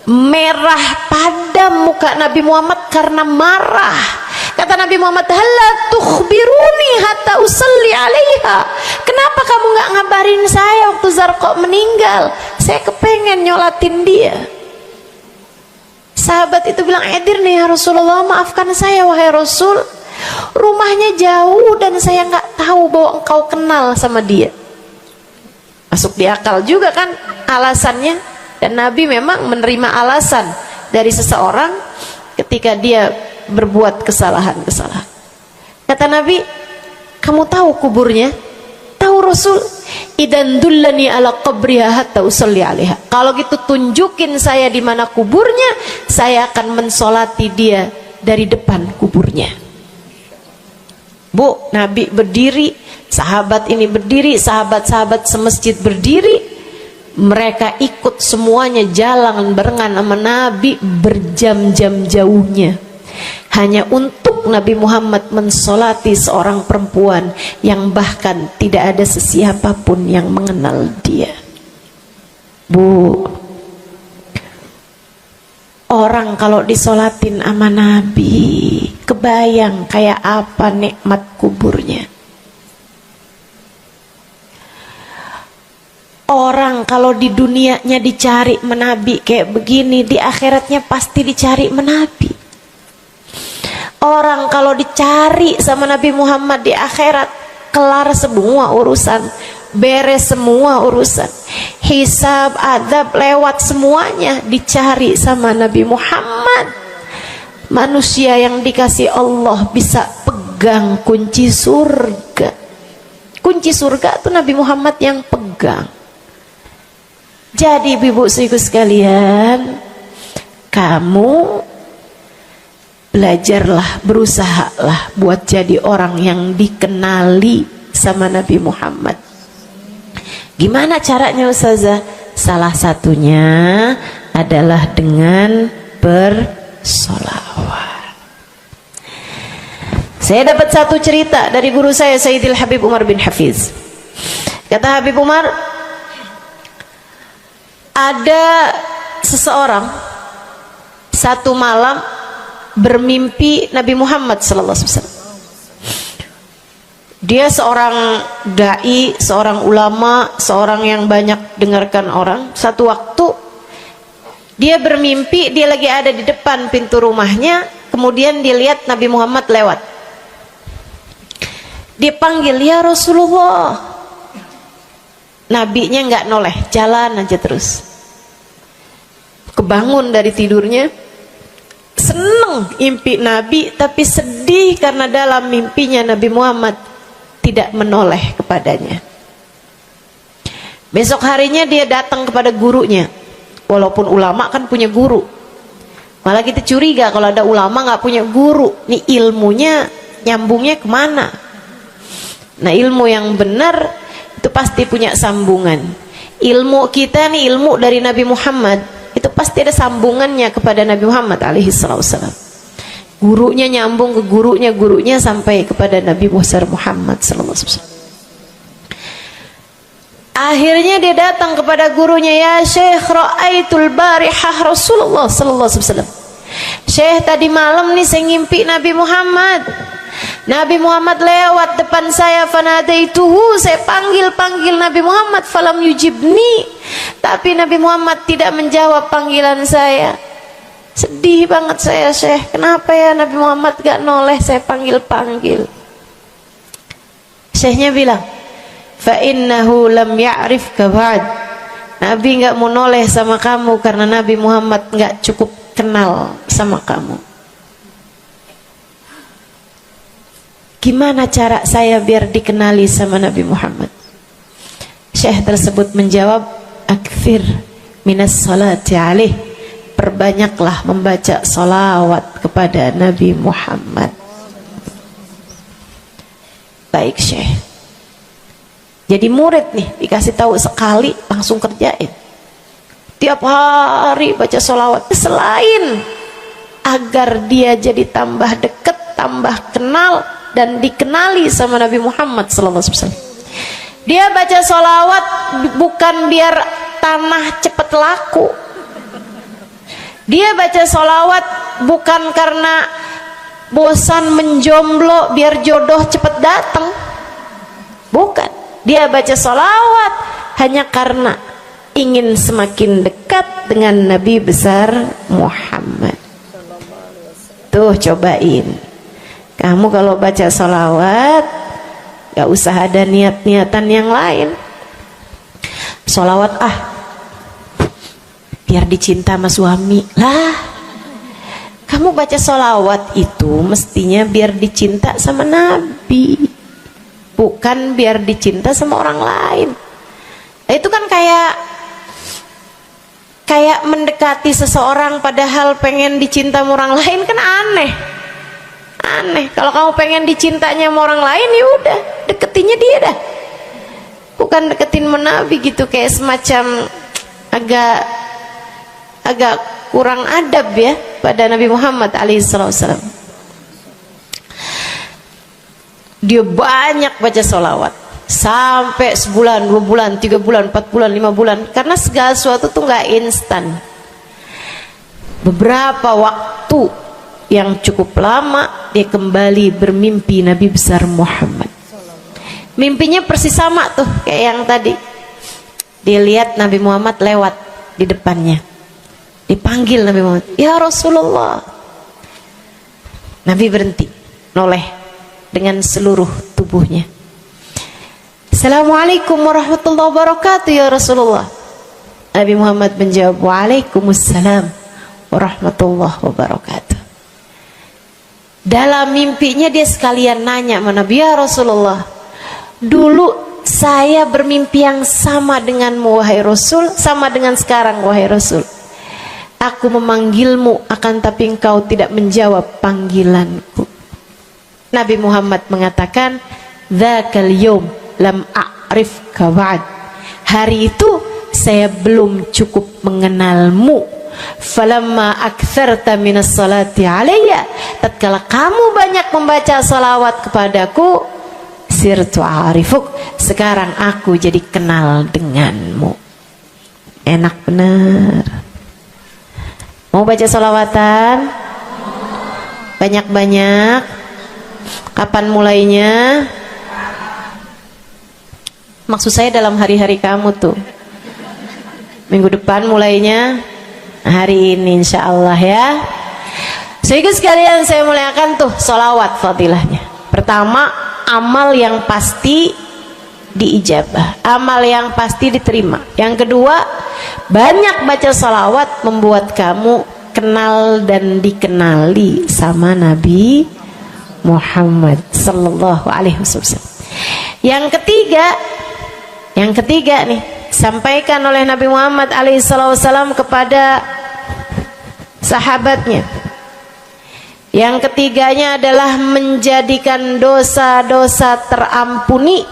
Merah padam muka Nabi Muhammad karena marah. Kata Nabi Muhammad, halla tukhbiruni hatta usalli alaiha. Kenapa kamu nggak ngabarin saya waktu Zarqa meninggal? Saya kepengen nyolatin dia. Sahabat itu bilang, edir nih ya Rasulullah, maafkan saya wahai Rasul, rumahnya jauh dan saya nggak tahu bahwa engkau kenal sama dia. Masuk di akal juga kan alasannya. Dan Nabi memang menerima alasan dari seseorang ketika dia berbuat kesalahan-kesalahan. Kata Nabi, kamu tahu kuburnya? Tahu Rasul? Idan dullani ala qabriha hatta usalli alaiha. Kalau gitu tunjukin saya di mana kuburnya, saya akan mensolati dia dari depan kuburnya. Bu, Nabi berdiri, sahabat ini berdiri, sahabat-sahabat semasjid berdiri. Mereka ikut semuanya jalan barengan sama Nabi berjam-jam jauhnya, hanya untuk Nabi Muhammad mensolati seorang perempuan yang bahkan tidak ada sesiapa pun yang mengenal dia. Bu, orang kalau disolatin sama Nabi, kebayang kayak apa nikmat kuburnya. Orang Orang kalau di dunianya dicari menabi kayak begini, di akhiratnya pasti dicari menabi. Orang kalau dicari sama Nabi Muhammad di akhirat, kelar semua urusan, beres semua urusan, hisab, adab lewat semuanya, dicari sama Nabi Muhammad. Manusia yang dikasih Allah bisa pegang kunci surga. Kunci surga itu Nabi Muhammad yang pegang. Jadi ibu-ibu sekalian, kamu belajarlah, berusahalah buat jadi orang yang dikenali sama Nabi Muhammad. Gimana caranya Ustazah? Salah satunya adalah dengan bersolawat. Saya dapat satu cerita dari guru saya, Sayyidil Habib Umar bin Hafiz. Kata Habib Umar, ada seseorang satu malam bermimpi Nabi Muhammad sallallahu alaihi wasallam. Dia seorang dai, seorang ulama, seorang yang banyak dengarkan orang. Satu waktu dia bermimpi, dia lagi ada di depan pintu rumahnya, kemudian dia lihat Nabi Muhammad lewat. Dia panggil, ya Rasulullah. Nabinya nggak noleh, jalan aja terus. Kebangun dari tidurnya, seneng impi Nabi, tapi sedih karena dalam mimpinya Nabi Muhammad tidak menoleh kepadanya. Besok harinya dia datang kepada gurunya. Walaupun ulama kan punya guru, malah kita curiga kalau ada ulama nggak punya guru. Nih ilmunya nyambungnya kemana? Nah, ilmu yang benar itu pasti punya sambungan. Ilmu kita nih, ilmu dari Nabi Muhammad, itu pasti ada sambungannya kepada Nabi Muhammad alaihi wasallam. Gurunya nyambung ke gurunya sampai kepada Nabi Muhammad sallallahu alaihi wasallam. Akhirnya dia datang kepada gurunya, ya Syekh, ra'aitul barihah Rasulullah sallallahu alaihi wasallam. Syekh, tadi malam nih saya ngimpi Nabi Muhammad. Nabi Muhammad lewat depan saya, fanadaituhu, saya panggil Nabi Muhammad, falam yujibni, tapi Nabi Muhammad tidak menjawab panggilan saya. Sedih banget saya, Syekh, kenapa ya Nabi Muhammad gak noleh saya panggil. Syekhnya bilang, fa innahu lam ya'rifka ba'd. Nabi gak mau noleh sama kamu karena Nabi Muhammad gak cukup kenal sama kamu. Gimana cara saya biar dikenali sama Nabi Muhammad? Syekh tersebut menjawab, akfir minas salati alaih, perbanyaklah membaca salawat kepada Nabi Muhammad. Baik Syekh. Jadi murid nih, dikasih tahu sekali langsung kerjain. Tiap hari baca salawat. Selain agar dia jadi tambah dekat, tambah kenal, dan dikenali sama Nabi Muhammad SAW. Dia baca sholawat bukan biar tanah cepat laku. Dia baca sholawat bukan karena bosan menjomblo biar jodoh cepat datang. Bukan. Dia baca sholawat hanya karena ingin semakin dekat dengan Nabi besar Muhammad. Tuh cobain. Kamu kalau baca sholawat gak usah ada niat-niatan yang lain. Sholawat biar dicinta sama suami lah. Kamu baca sholawat itu mestinya biar dicinta sama Nabi, bukan biar dicinta sama orang lain. Itu kan kayak mendekati seseorang padahal pengen dicinta sama orang lain, kan aneh. Kalau kamu pengen dicintanya sama orang lain, ya udah deketinnya dia dah, bukan deketin Nabi gitu, kayak semacam agak kurang adab ya pada Nabi Muhammad alaihissalam. Dia banyak baca sholawat sampai sebulan, 2 bulan, 3 bulan, 4 bulan, 5 bulan, karena segala sesuatu tuh nggak instan. Beberapa waktu yang cukup lama dia kembali bermimpi Nabi besar Muhammad. Mimpinya persis sama tuh kayak yang tadi. Dilihat Nabi Muhammad lewat di depannya. Dipanggil Nabi Muhammad, "Ya Rasulullah." Nabi berhenti, noleh dengan seluruh tubuhnya. "Assalamualaikum warahmatullahi wabarakatuh ya Rasulullah." Nabi Muhammad menjawab, "Waalaikumsalam warahmatullahi wabarakatuh." Dalam mimpinya dia sekalian nanya sama Nabi, "Ya Rasulullah, dulu saya bermimpi yang sama denganmu wahai Rasul, sama dengan sekarang wahai Rasul. Aku memanggilmu akan tapi engkau tidak menjawab panggilanku." Nabi Muhammad mengatakan, "Dzakal yaum lam a'rifka ba'd." Hari itu saya belum cukup mengenalmu. Falamma aktsarta minas salati alayya, tatkala kamu banyak membaca salawat kepadaku, sirtu arifuk, sekarang aku jadi kenal denganmu. Enak bener. Mau baca salawatan? Banyak-banyak. Kapan mulainya? Maksud saya dalam hari-hari kamu tuh. Minggu depan mulainya, hari ini insya Allah ya. Sehingga sekalian saya muliakan tuh salawat fadilahnya. Pertama, amal yang pasti diijabah, amal yang pasti diterima. Yang kedua, banyak baca salawat membuat kamu kenal dan dikenali sama Nabi Muhammad sallallahu alaihi wasallam. Yang ketiga nih, sampaikan oleh Nabi Muhammad alaihi wasallam kepada sahabatnya. Yang ketiganya adalah menjadikan dosa-dosa terampuni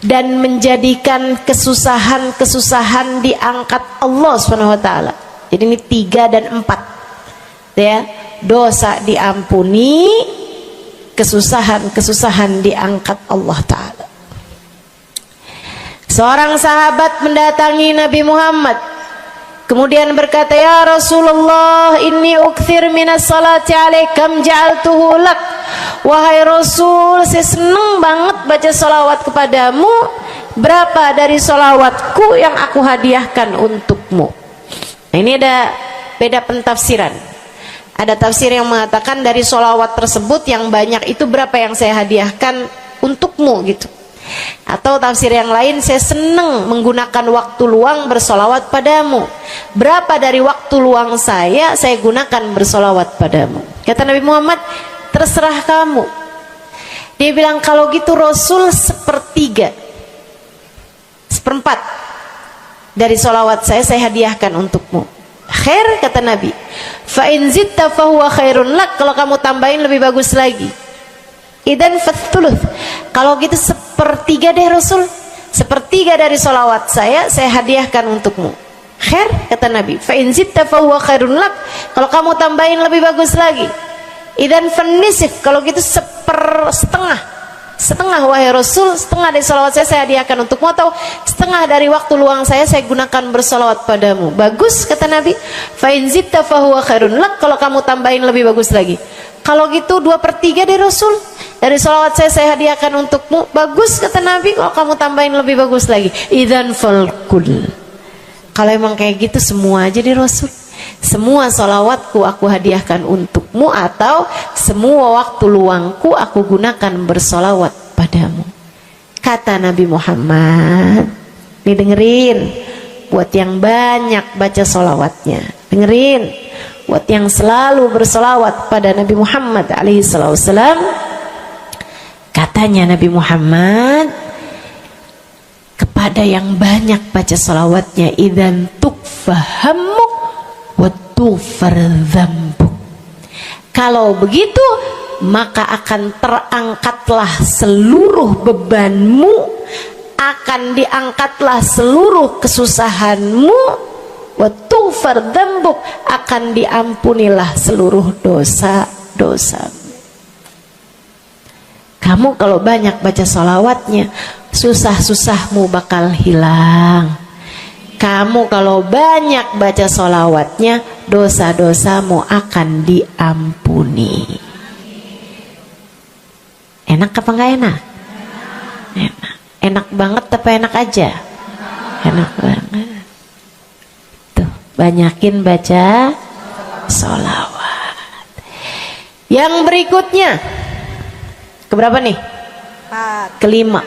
dan menjadikan kesusahan-kesusahan diangkat Allah Subhanahu wa taala. Jadi ini 3 dan 4. Ya, dosa diampuni, kesusahan-kesusahan diangkat Allah taala. Seorang sahabat mendatangi Nabi Muhammad, kemudian berkata, "Ya Rasulullah, inni ukthir minas salati alaikam ja'altuhu lak." Wahai Rasul, saya senang banget baca salawat kepadamu. Berapa dari salawatku yang aku hadiahkan untukmu? Nah, ini ada beda pentafsiran. Ada tafsir yang mengatakan dari salawat tersebut yang banyak itu berapa yang saya hadiahkan untukmu gitu. Atau tafsir yang lain, saya senang menggunakan waktu luang bersolawat padamu. Berapa dari waktu luang saya gunakan bersolawat padamu? Kata Nabi Muhammad, terserah kamu. Dia bilang, kalau gitu Rasul 1/3, 1/4 dari solawat saya hadiahkan untukmu. Khair, kata Nabi. Fa in zitta fahuwa khairun lak. Kalau kamu tambahin lebih bagus lagi. Idan fathuluth. Kalau gitu 1/3 deh Rasul. 1/3 dari solawat saya hadiahkan untukmu. Khair, kata Nabi. Fa in zitta fahuwa khairun lak. Kalau kamu tambahin lebih bagus lagi. Idan fanisif. Kalau gitu 1/2. Setengah wahai Rasul, setengah dari solawat saya hadiahkan untukmu, atau setengah dari waktu luang saya gunakan bersolawat padamu. Bagus, kata Nabi. Fa in zitta fahuwa khairun lak. Kalau kamu tambahin lebih bagus lagi. Kalau gitu 2/3 deh Rasul, dari solawat saya hadiahkan untukmu. Bagus, kata Nabi. Kalau kamu tambahin lebih bagus lagi. Idzan falkul. Kalau emang kayak gitu semua aja di Rasul. Semua solawatku aku hadiahkan untukmu, atau semua waktu luangku aku gunakan bersolawat padamu. Kata Nabi Muhammad, nih dengerin, buat yang banyak baca solawatnya, dengerin, buat yang selalu bersolawat pada Nabi Muhammad alaihi wasallam. Katanya Nabi Muhammad kepada yang banyak baca solawatnya, idzan tukfahamuk wa tughfar dzambuk. Kalau begitu maka akan terangkatlah seluruh bebanmu, akan diangkatlah seluruh kesusahanmu, wa tughfar dzambuk, akan diampunilah seluruh dosa-dosamu. Kamu kalau banyak baca salawatnya, susah-susahmu bakal hilang. Kamu kalau banyak baca salawatnya, dosa-dosamu akan diampuni. Enak apa enggak enak? Enak. Enak banget apa enak aja? Enak banget. Tuh, banyakin baca sholawat. Yang berikutnya, keberapa nih? 4. Kelima.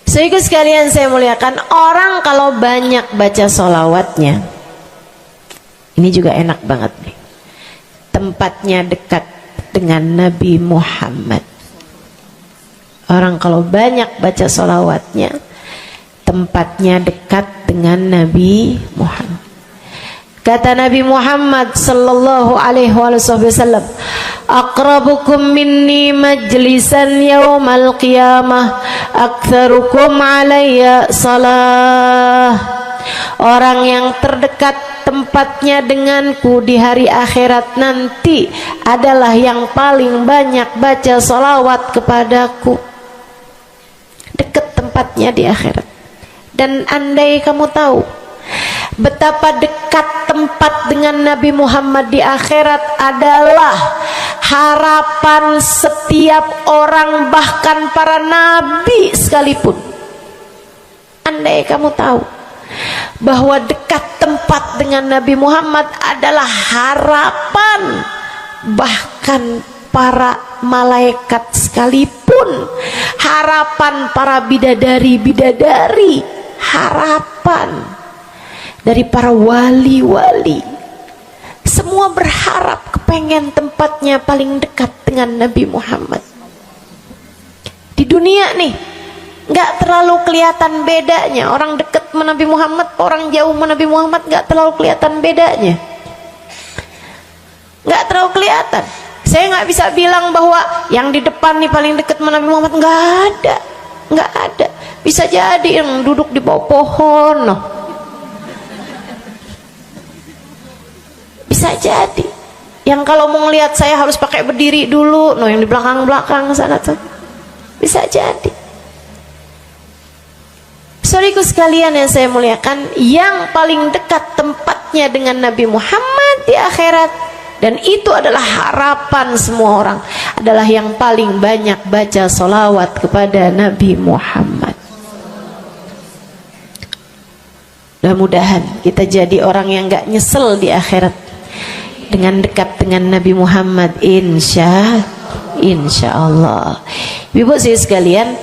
Saudaraku sekalian saya muliakan, orang kalau banyak baca sholawatnya, ini juga enak banget nih. Tempatnya dekat dengan Nabi Muhammad. Orang kalau banyak baca sholawatnya, tempatnya dekat dengan Nabi Muhammad. Kata Nabi Muhammad sallallahu alaihi wasallam, aqrabukum minni majlisan yaumal qiyamah aktsarukum alayya salah. Orang yang terdekat tempatnya denganku di hari akhirat nanti adalah yang paling banyak baca salawat kepadaku. Dekat tempatnya di akhirat. Dan andai kamu tahu betapa dekat tempat dengan Nabi Muhammad di akhirat adalah harapan setiap orang, bahkan para nabi sekalipun. Andai kamu tahu bahwa dekat tempat dengan Nabi Muhammad adalah harapan bahkan para malaikat sekalipun, harapan para bidadari-bidadari, harapan dari para wali-wali, semua berharap kepengen tempatnya paling dekat dengan Nabi Muhammad. Di dunia nih nggak terlalu kelihatan bedanya orang dekat sama Nabi Muhammad, orang jauh sama Nabi Muhammad, nggak terlalu kelihatan bedanya, nggak terlalu kelihatan. Saya nggak bisa bilang bahwa yang di depan nih paling dekat sama Nabi Muhammad, nggak ada, nggak ada. Bisa jadi yang duduk di bawah pohon, noh. Bisa jadi yang kalau mau ngelihat saya harus pakai berdiri dulu, noh, yang di belakang-belakang sana tuh. Bisa jadi. Saudaraku sekalian yang saya muliakan, yang paling dekat tempatnya dengan Nabi Muhammad di akhirat, dan itu adalah harapan semua orang, adalah yang paling banyak baca sholawat kepada Nabi Muhammad. Mudah-mudahan kita jadi orang yang gak nyesel di akhirat dengan dekat dengan Nabi Muhammad, insya Allah. Ibu saya sekalian,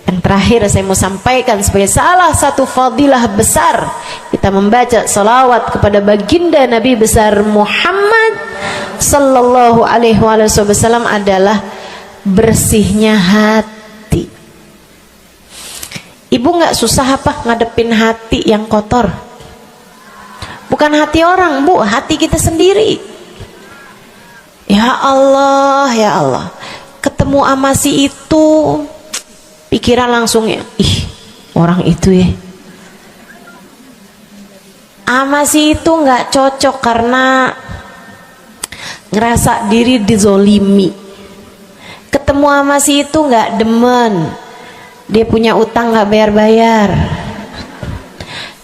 yang terakhir saya mau sampaikan sebagai salah satu fadilah besar kita membaca salawat kepada baginda Nabi besar Muhammad sallallahu alaihi wasallam adalah bersihnya hati. Ibu nggak susah apa ngadepin hati yang kotor? Bukan hati orang, Bu, hati kita sendiri. Ya Allah, ya Allah, ketemu sama si itu, pikiran langsung ya, ih orang itu ya, sama si itu nggak cocok karena ngerasa diri dizolimi. Ketemu sama si itu nggak demen, dia punya utang nggak bayar-bayar.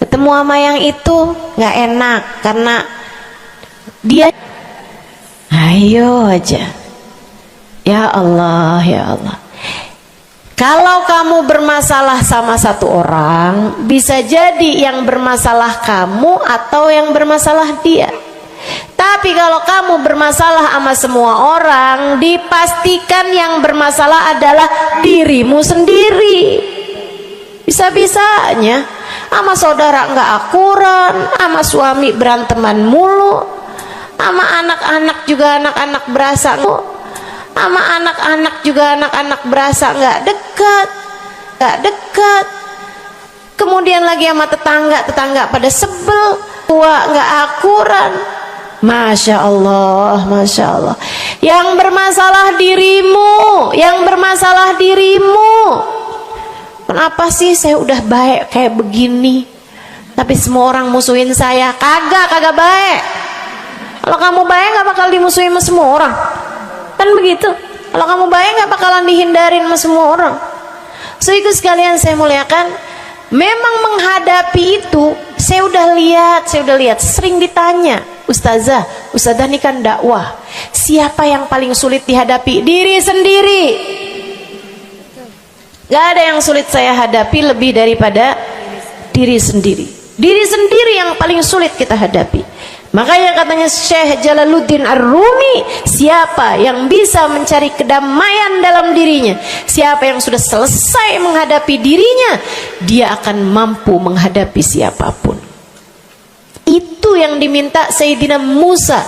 Ketemu sama yang itu nggak enak karena dia, ayo aja. Ya Allah, ya Allah. Kalau kamu bermasalah sama satu orang, bisa jadi yang bermasalah kamu atau yang bermasalah dia. Tapi kalau kamu bermasalah sama semua orang, dipastikan yang bermasalah adalah dirimu sendiri. Bisa-bisanya sama saudara nggak akuran, sama suami beranteman mulu, sama anak-anak juga anak-anak berasa, sama anak-anak juga anak-anak berasa nggak dekat. Kemudian lagi sama tetangga pada sebel, tua nggak akuran. Masya Allah, Masya Allah. Yang bermasalah dirimu. Kenapa sih saya udah baik kayak begini, tapi semua orang musuhin saya? Kagak baik. Kalau kamu baik nggak bakal dimusuhin sama semua orang. Kan begitu. Kalau kamu baik nggak bakalan dihindarin sama semua orang. So itu sekalian saya muliakan, memang menghadapi itu saya udah lihat sering ditanya, Ustazah ini kan dakwah, siapa yang paling sulit dihadapi? Diri sendiri. Gak ada yang sulit saya hadapi lebih daripada diri sendiri. Diri sendiri yang paling sulit kita hadapi. Makanya katanya Syekh Jalaluddin Ar-Rumi, siapa yang bisa mencari kedamaian dalam dirinya, siapa yang sudah selesai menghadapi dirinya, dia akan mampu menghadapi siapapun. Itu yang diminta Sayyidina Musa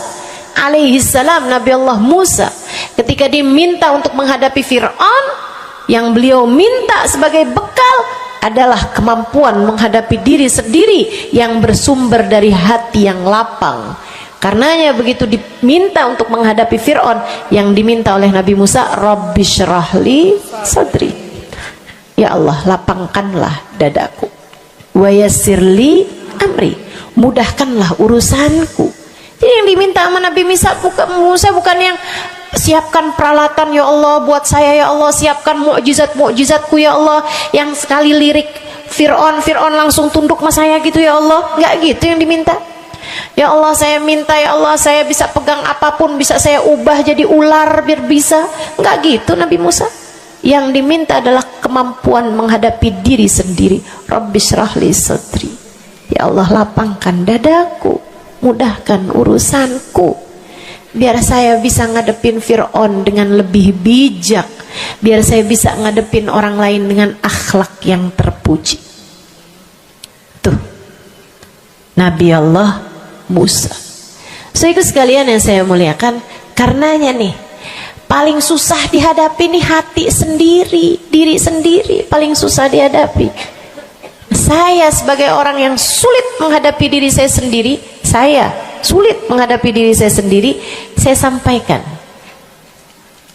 alaihi salam, Nabi Allah Musa, ketika diminta untuk menghadapi Fir'aun, yang beliau minta sebagai bekal adalah kemampuan menghadapi diri sendiri yang bersumber dari hati yang lapang. Karenanya begitu diminta untuk menghadapi Fir'aun, yang diminta oleh Nabi Musa, Rabbi syrahli sadri, ya Allah lapangkanlah dadaku, wa yassirli amri, mudahkanlah urusanku. Jadi yang diminta sama Nabi Musa bukan yang siapkan peralatan ya Allah buat saya, ya Allah siapkan mukjizat-mukjizatku ya Allah, yang sekali lirik Fir'aun langsung tunduk sama saya gitu ya Allah. Enggak gitu yang diminta. Ya Allah saya minta, ya Allah saya bisa pegang apapun, bisa saya ubah jadi ular biar bisa. Enggak gitu Nabi Musa. Yang diminta adalah kemampuan menghadapi diri sendiri. Rabbi syrahli sadri, ya Allah lapangkan dadaku, mudahkan urusanku, biar saya bisa ngadepin Fir'aun dengan lebih bijak, biar saya bisa ngadepin orang lain dengan akhlak yang terpuji. Tuh Nabi Allah Musa. So itu sekalian yang saya muliakan, karenanya nih paling susah dihadapi nih hati sendiri, diri sendiri paling susah dihadapi. Saya sebagai orang yang sulit menghadapi diri saya sendiri, saya sampaikan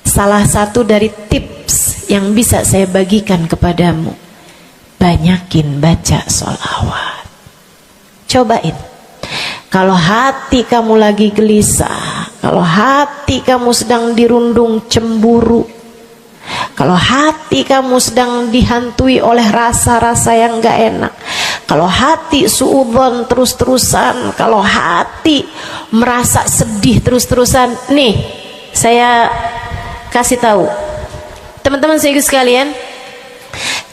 salah satu dari tips yang bisa saya bagikan kepadamu: banyakin baca sholawat. Cobain. Kalau hati kamu lagi gelisah, kalau hati kamu sedang dirundung cemburu, kalau hati kamu sedang dihantui oleh rasa-rasa yang gak enak, kalau hati suudzon terus-terusan, kalau hati merasa sedih terus-terusan, nih saya kasih tahu teman-teman saya sekalian,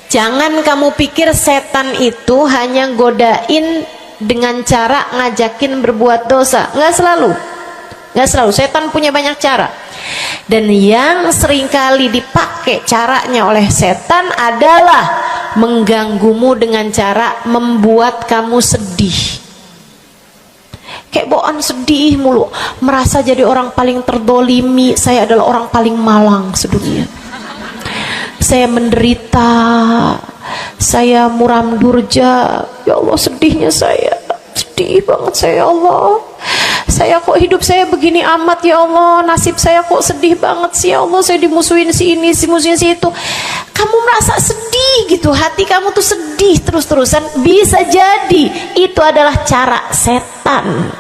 jangan kamu pikir setan itu hanya godain dengan cara ngajakin berbuat dosa. Nggak selalu. Setan punya banyak cara. Dan yang seringkali dipakai caranya oleh setan adalah mengganggumu dengan cara membuat kamu sedih. Kayak bawaan sedih mulu, merasa jadi orang paling terdolimi. Saya adalah orang paling malang sedunia. Saya menderita, saya muram durja, ya Allah sedihnya saya, sedih banget saya, ya Allah saya kok hidup saya begini amat, ya Allah nasib saya kok sedih banget sih, ya Allah saya dimusuhin si ini, si musuhin si itu. Kamu merasa sedih gitu, hati kamu tuh sedih terus-terusan, bisa jadi itu adalah cara setan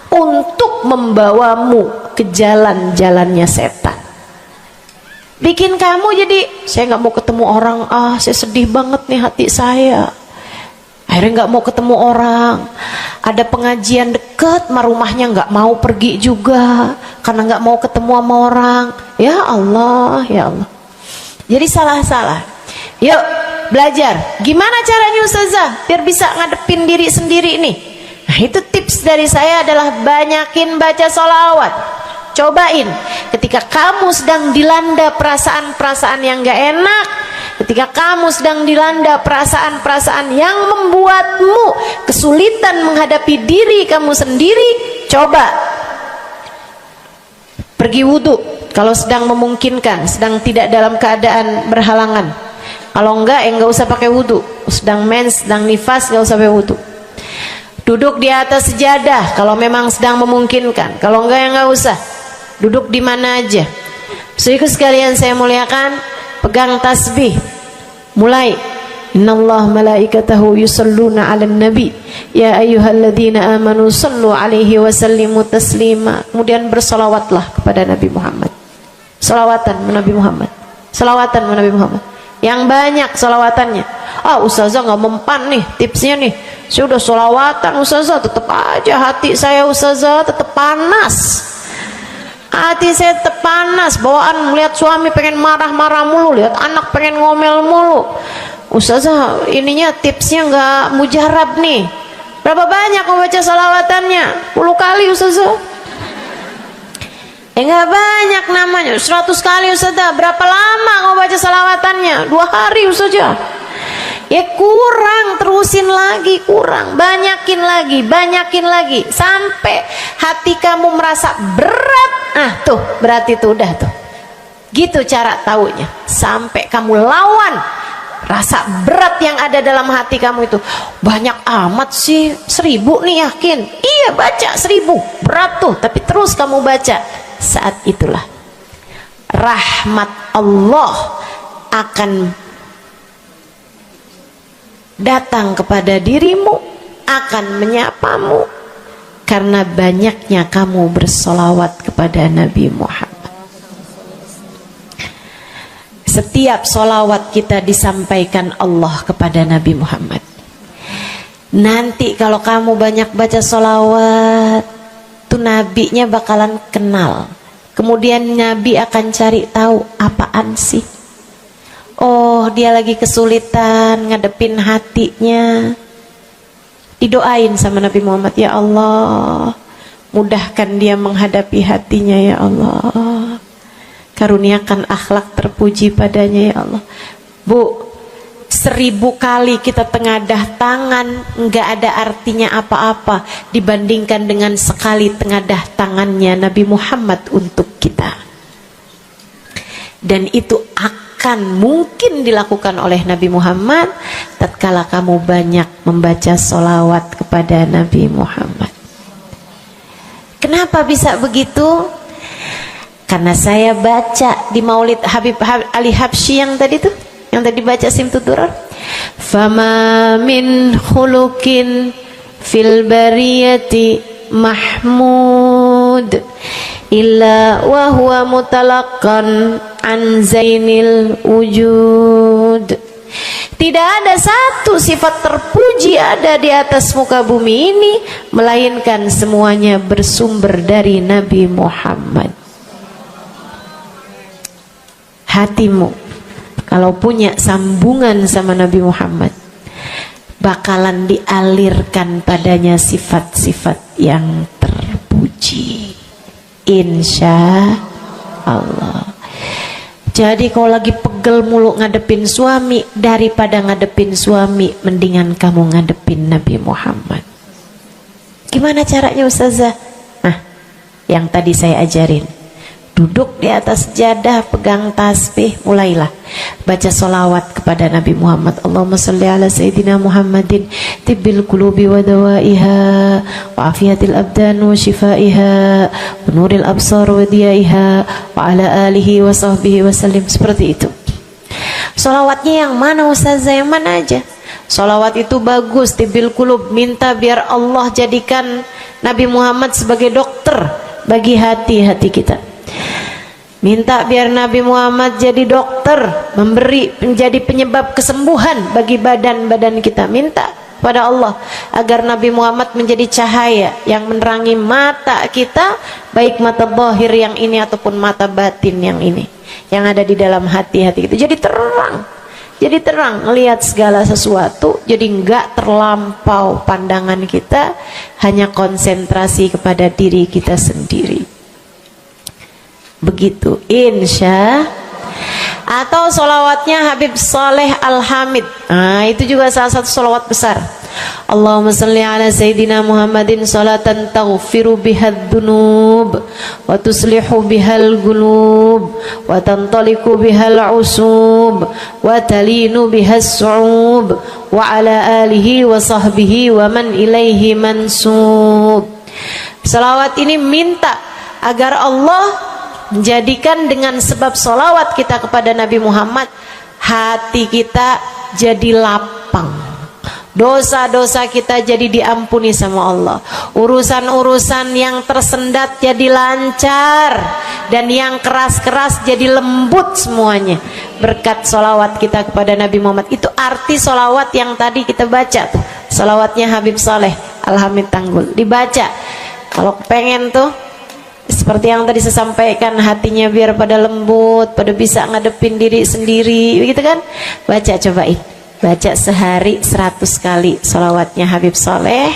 untuk membawamu ke jalan-jalannya setan, bikin kamu jadi saya nggak mau ketemu orang, saya sedih banget nih hati saya, akhirnya nggak mau ketemu orang. Ada pengajian deket sama rumahnya nggak mau pergi juga karena nggak mau ketemu sama orang. Ya Allah, ya Allah. Jadi salah-salah. Yuk belajar gimana caranya Ustazah biar bisa ngadepin diri sendiri nih. Nah itu tips dari saya adalah banyakin baca sholawat. Cobain ketika kamu sedang dilanda perasaan-perasaan yang gak enak, ketika kamu sedang dilanda perasaan-perasaan yang membuatmu kesulitan menghadapi diri kamu sendiri, coba pergi wudhu kalau sedang memungkinkan, sedang tidak dalam keadaan berhalangan. Kalau enggak enggak usah pakai wudhu, sedang mens, sedang nifas enggak usah pakai wudhu. Duduk di atas sejadah kalau memang sedang memungkinkan, kalau enggak ya enggak usah. Duduk di mana aja. Saudaraku sekalian saya muliakan, pegang tasbih. Mulai. Innallaha malaikatahu yusalluna 'alan nabi ya ayyuhalladzina amanu sallu 'alaihi wa sallimu taslima. Kemudian bersolawatlah kepada Nabi Muhammad. Solawatan Nabi Muhammad. Solawatan Nabi Muhammad. Yang banyak solawatannya. Ustazah nggak mempan nih tipsnya nih. Saya udah solawatan Ustazah, tetap aja hati saya Ustazah tetap panas. Hati saya tetap panas, bawaan melihat suami pengen marah-marah mulu, lihat anak pengen ngomel mulu. Ustazah ininya tipsnya nggak mujarab nih. Berapa banyak mau baca salawatannya? 10 kali Ustazah. Nggak banyak namanya, 100 kali Ustazah. Berapa lama mau baca salawatannya? 2 hari Ustazah. Ya kurang, terusin lagi, kurang, banyakin lagi sampai hati kamu merasa berat. Tuh berarti tuh udah tuh. Gitu cara taunya. Sampai kamu lawan rasa berat yang ada dalam hati kamu itu. Banyak amat sih, 1000 nih yakin. Iya baca 1000, berat tuh, tapi terus kamu baca. Saat itulah rahmat Allah akan datang kepada dirimu, akan menyapamu, karena banyaknya kamu bersolawat kepada Nabi Muhammad. Setiap solawat kita disampaikan Allah kepada Nabi Muhammad. Nanti kalau kamu banyak baca solawat, tuh nabinya bakalan kenal. Kemudian Nabi akan cari tahu apaan sih. Oh, dia lagi kesulitan ngadepin hatinya. Didoain sama Nabi Muhammad, ya Allah, mudahkan dia menghadapi hatinya ya Allah. Karuniakan akhlak terpuji padanya ya Allah. Bu, 1000 kali kita tengadah tangan nggak ada artinya apa-apa dibandingkan dengan sekali tengadah tangannya Nabi Muhammad untuk kita. Dan itu akan mungkin dilakukan oleh Nabi Muhammad tatkala kamu banyak membaca sholawat kepada Nabi Muhammad. Kenapa bisa begitu? Karena saya baca di Maulid Habib Ali Habsyi yang tadi tuh, yang tadi baca Simtud Durar. Fama min khuluqin fil bariyati mahmud illa wa huwa mutalaqqan an zainil wujud. Tidak ada satu sifat terpuji ada di atas muka bumi ini melainkan semuanya bersumber dari Nabi Muhammad. Hatimu kalau punya sambungan sama Nabi Muhammad bakalan dialirkan padanya sifat-sifat yang terpuji, insya Allah. Jadi kalau lagi pegel mulu ngadepin suami, daripada ngadepin suami mendingan kamu ngadepin Nabi Muhammad. Gimana caranya Ustazah? Nah, yang tadi saya ajarin. Duduk di atas sejadah, pegang tasbih, mulailah baca solawat kepada Nabi Muhammad. Allahumma salli ala Sayyidina Muhammadin tibbil qulubi wa dawaiha wa afiyatil abdan wa shifaiha wa nuril absar wa diyaiha wa ala alihi wa sahbihi wa sallim. Seperti itu. Solawatnya yang mana Ustazah? Yang mana aja? Solawat itu bagus, tibbil qulub, minta biar Allah jadikan Nabi Muhammad sebagai dokter bagi hati-hati kita. Minta biar Nabi Muhammad jadi dokter, menjadi penyebab kesembuhan bagi badan-badan kita. Minta pada Allah agar Nabi Muhammad menjadi cahaya yang menerangi mata kita, baik mata zahir yang ini ataupun mata batin yang ini, yang ada di dalam hati-hati kita. Jadi terang melihat segala sesuatu, jadi enggak terlampau pandangan kita, hanya konsentrasi kepada diri kita sendiri. Begitu, insya. Atau solawatnya Habib Saleh Al-Hamid. Nah, itu juga salah satu solawat besar. Allahumma salli ala Sayyidina Muhammadin salatan taghfiru bihad dunub wa tuslihu bihal gulub wa tantaliku bihal usub wa talinu bihas su'ub wa ala alihi wa sahbihi wa man ilaihi mansub. Salawat ini minta agar Allah menjadikan dengan sebab solawat kita kepada Nabi Muhammad, hati kita jadi lapang, dosa-dosa kita jadi diampuni sama Allah, urusan-urusan yang tersendat jadi lancar, dan yang keras-keras jadi lembut semuanya berkat solawat kita kepada Nabi Muhammad. Itu arti solawat yang tadi kita baca tuh, solawatnya Habib Saleh Al-Hamid Tanggul. Dibaca kalau pengen tuh seperti yang tadi saya sampaikan, hatinya biar pada lembut, pada bisa ngadepin diri sendiri, begitu kan? Baca, cobain. baca sehari 100 kali sholawatnya Habib Soleh.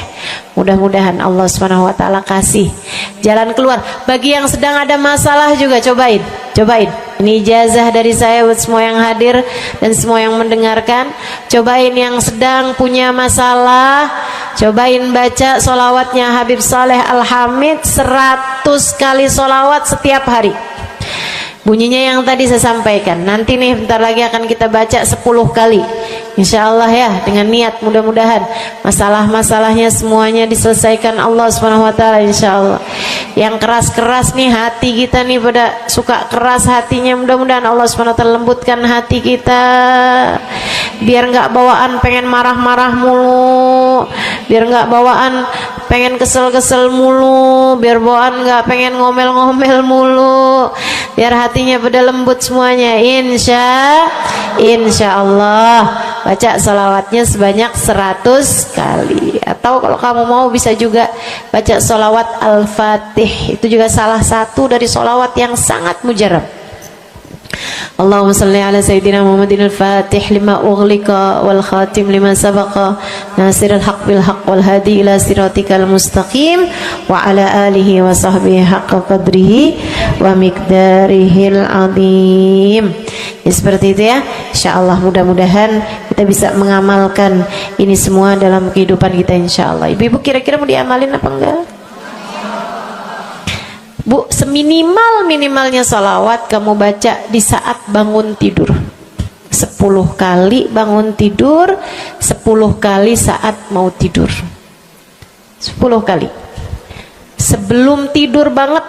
Mudah-mudahan Allah Subhanahu wa ta'ala kasih jalan keluar. Bagi yang sedang ada masalah juga cobain. Ini ijazah dari saya buat semua yang hadir dan semua yang mendengarkan. Cobain yang sedang punya masalah, cobain baca sholawatnya Habib Soleh Al-Hamid 100 kali sholawat setiap hari. Bunyinya yang tadi saya sampaikan. Nanti nih bentar lagi akan kita baca 10 kali. Insya Allah ya, dengan niat mudah-mudahan masalah-masalahnya semuanya diselesaikan Allah Subhanahu wa ta'ala, insya Allah. Yang keras-keras nih hati kita nih, pada suka keras hatinya, mudah-mudahan Allah Subhanahu wa ta'ala lembutkan hati kita, biar nggak bawaan pengen marah-marah mulu, biar nggak bawaan pengen kesel-kesel mulu, biar bawaan nggak pengen ngomel-ngomel mulu, biar hatinya pada lembut semuanya. Insya Allah baca salawatnya sebanyak 100 kali. Atau kalau kamu mau bisa juga baca salawat Al-Fatih, itu juga salah satu dari salawat yang sangat mujarab. Allahumma salli ala Sayyidina Muhammadin al-Fatih lima ughliqa wal khatim lima sabaqa nasirul haq bil haq wal hadi ila siratikal mustaqim wa ala alihi wa sahbihi haqqa qadrihi wa miqdarihil azim. Ya, seperti itu ya. Insyaallah mudah-mudahan kita bisa mengamalkan ini semua dalam kehidupan kita insyaallah. Ibu-ibu kira-kira mau diamalin apa enggak? Bu, seminimal-minimalnya salawat kamu baca di saat bangun tidur 10 kali bangun tidur, 10 kali saat mau tidur, 10 kali sebelum tidur banget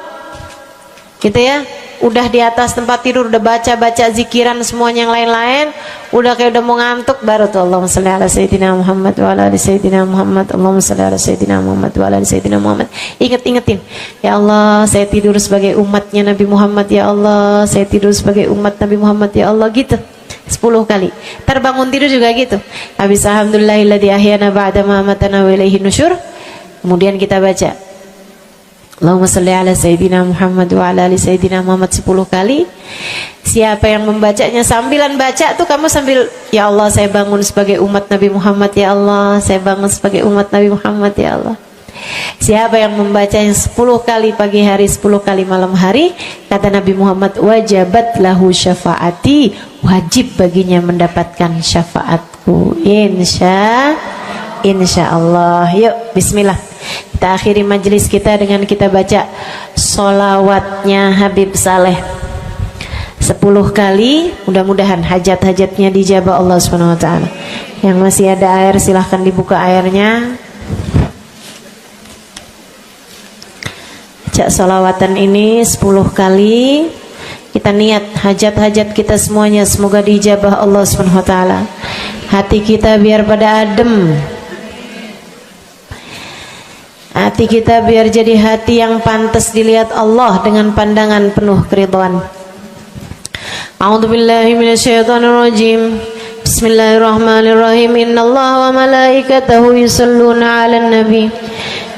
gitu ya. Udah di atas tempat tidur udah baca-baca zikiran semuanya yang lain-lain, udah kayak udah mau ngantuk, baru tuh Allahumma shalli ala Sayyidina Muhammad wa ala ali Sayyidina Muhammad, Allahumma shalli ala Sayyidina Muhammad wa ala ali Sayyidina Muhammad. Ingetin, ya Allah saya tidur sebagai umatnya Nabi Muhammad, ya Allah saya tidur sebagai umat Nabi Muhammad, ya Allah, gitu 10 kali. Terbangun tidur juga gitu. Habis alhamdulillahilladzi ahyana ba'da ma amatana wa ilaihi nusyur. Kemudian kita baca Allahumma salli ala Sayyidina Muhammad wa ala ali Sayyidina Muhammad 10 kali. Siapa yang membacanya sambilan baca tuh kamu sambil, ya Allah saya bangun sebagai umat Nabi Muhammad, ya Allah saya bangun sebagai umat Nabi Muhammad, ya Allah. Siapa yang membacanya 10 kali pagi hari, 10 kali malam hari, kata Nabi Muhammad, wajabat lahu syafaati, wajib baginya mendapatkan syafaatku. Insya Allah. Yuk bismillah, kita akhiri majelis kita dengan kita baca sholawatnya Habib Saleh 10 kali. Mudah-mudahan hajat-hajatnya dijabah Allah Subhanahu wa ta'ala. Yang masih ada air silahkan dibuka airnya. Baca sholawatan ini 10 kali. Kita niat hajat-hajat kita semuanya semoga dijabah Allah Subhanahu wa ta'ala. Hati kita biar pada adem, hati kita biar jadi hati yang pantas dilihat Allah dengan pandangan penuh keridhaan. A'udzubillahi minasyaitonirrajim. Bismillahirrahmanirrahim. Innallaha wa malaikatahu yusholluna 'alan nabi.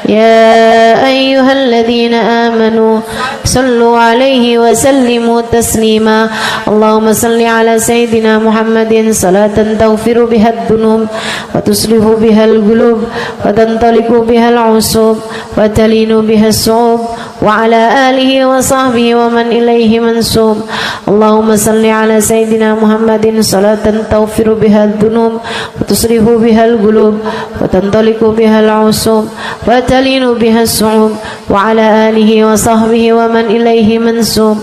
يا أيها الذين آمنوا صلوا عليه وسلموا تسليما اللهم صل على سيدنا محمد صلاة تغفر بها الذنوب وتصلح بها القلوب وتنطلق بها العصوب وتلين بها الصعوب وعلى آله وصحبه ومن إليه منسوب اللهم صل على سيدنا محمد صلاة تغفر بها الذنوب وتصلح بها القلوب وتنطلق بها العصوب وتلين بها الصعوب وعلى آله وصحبه ومن إليه منسوب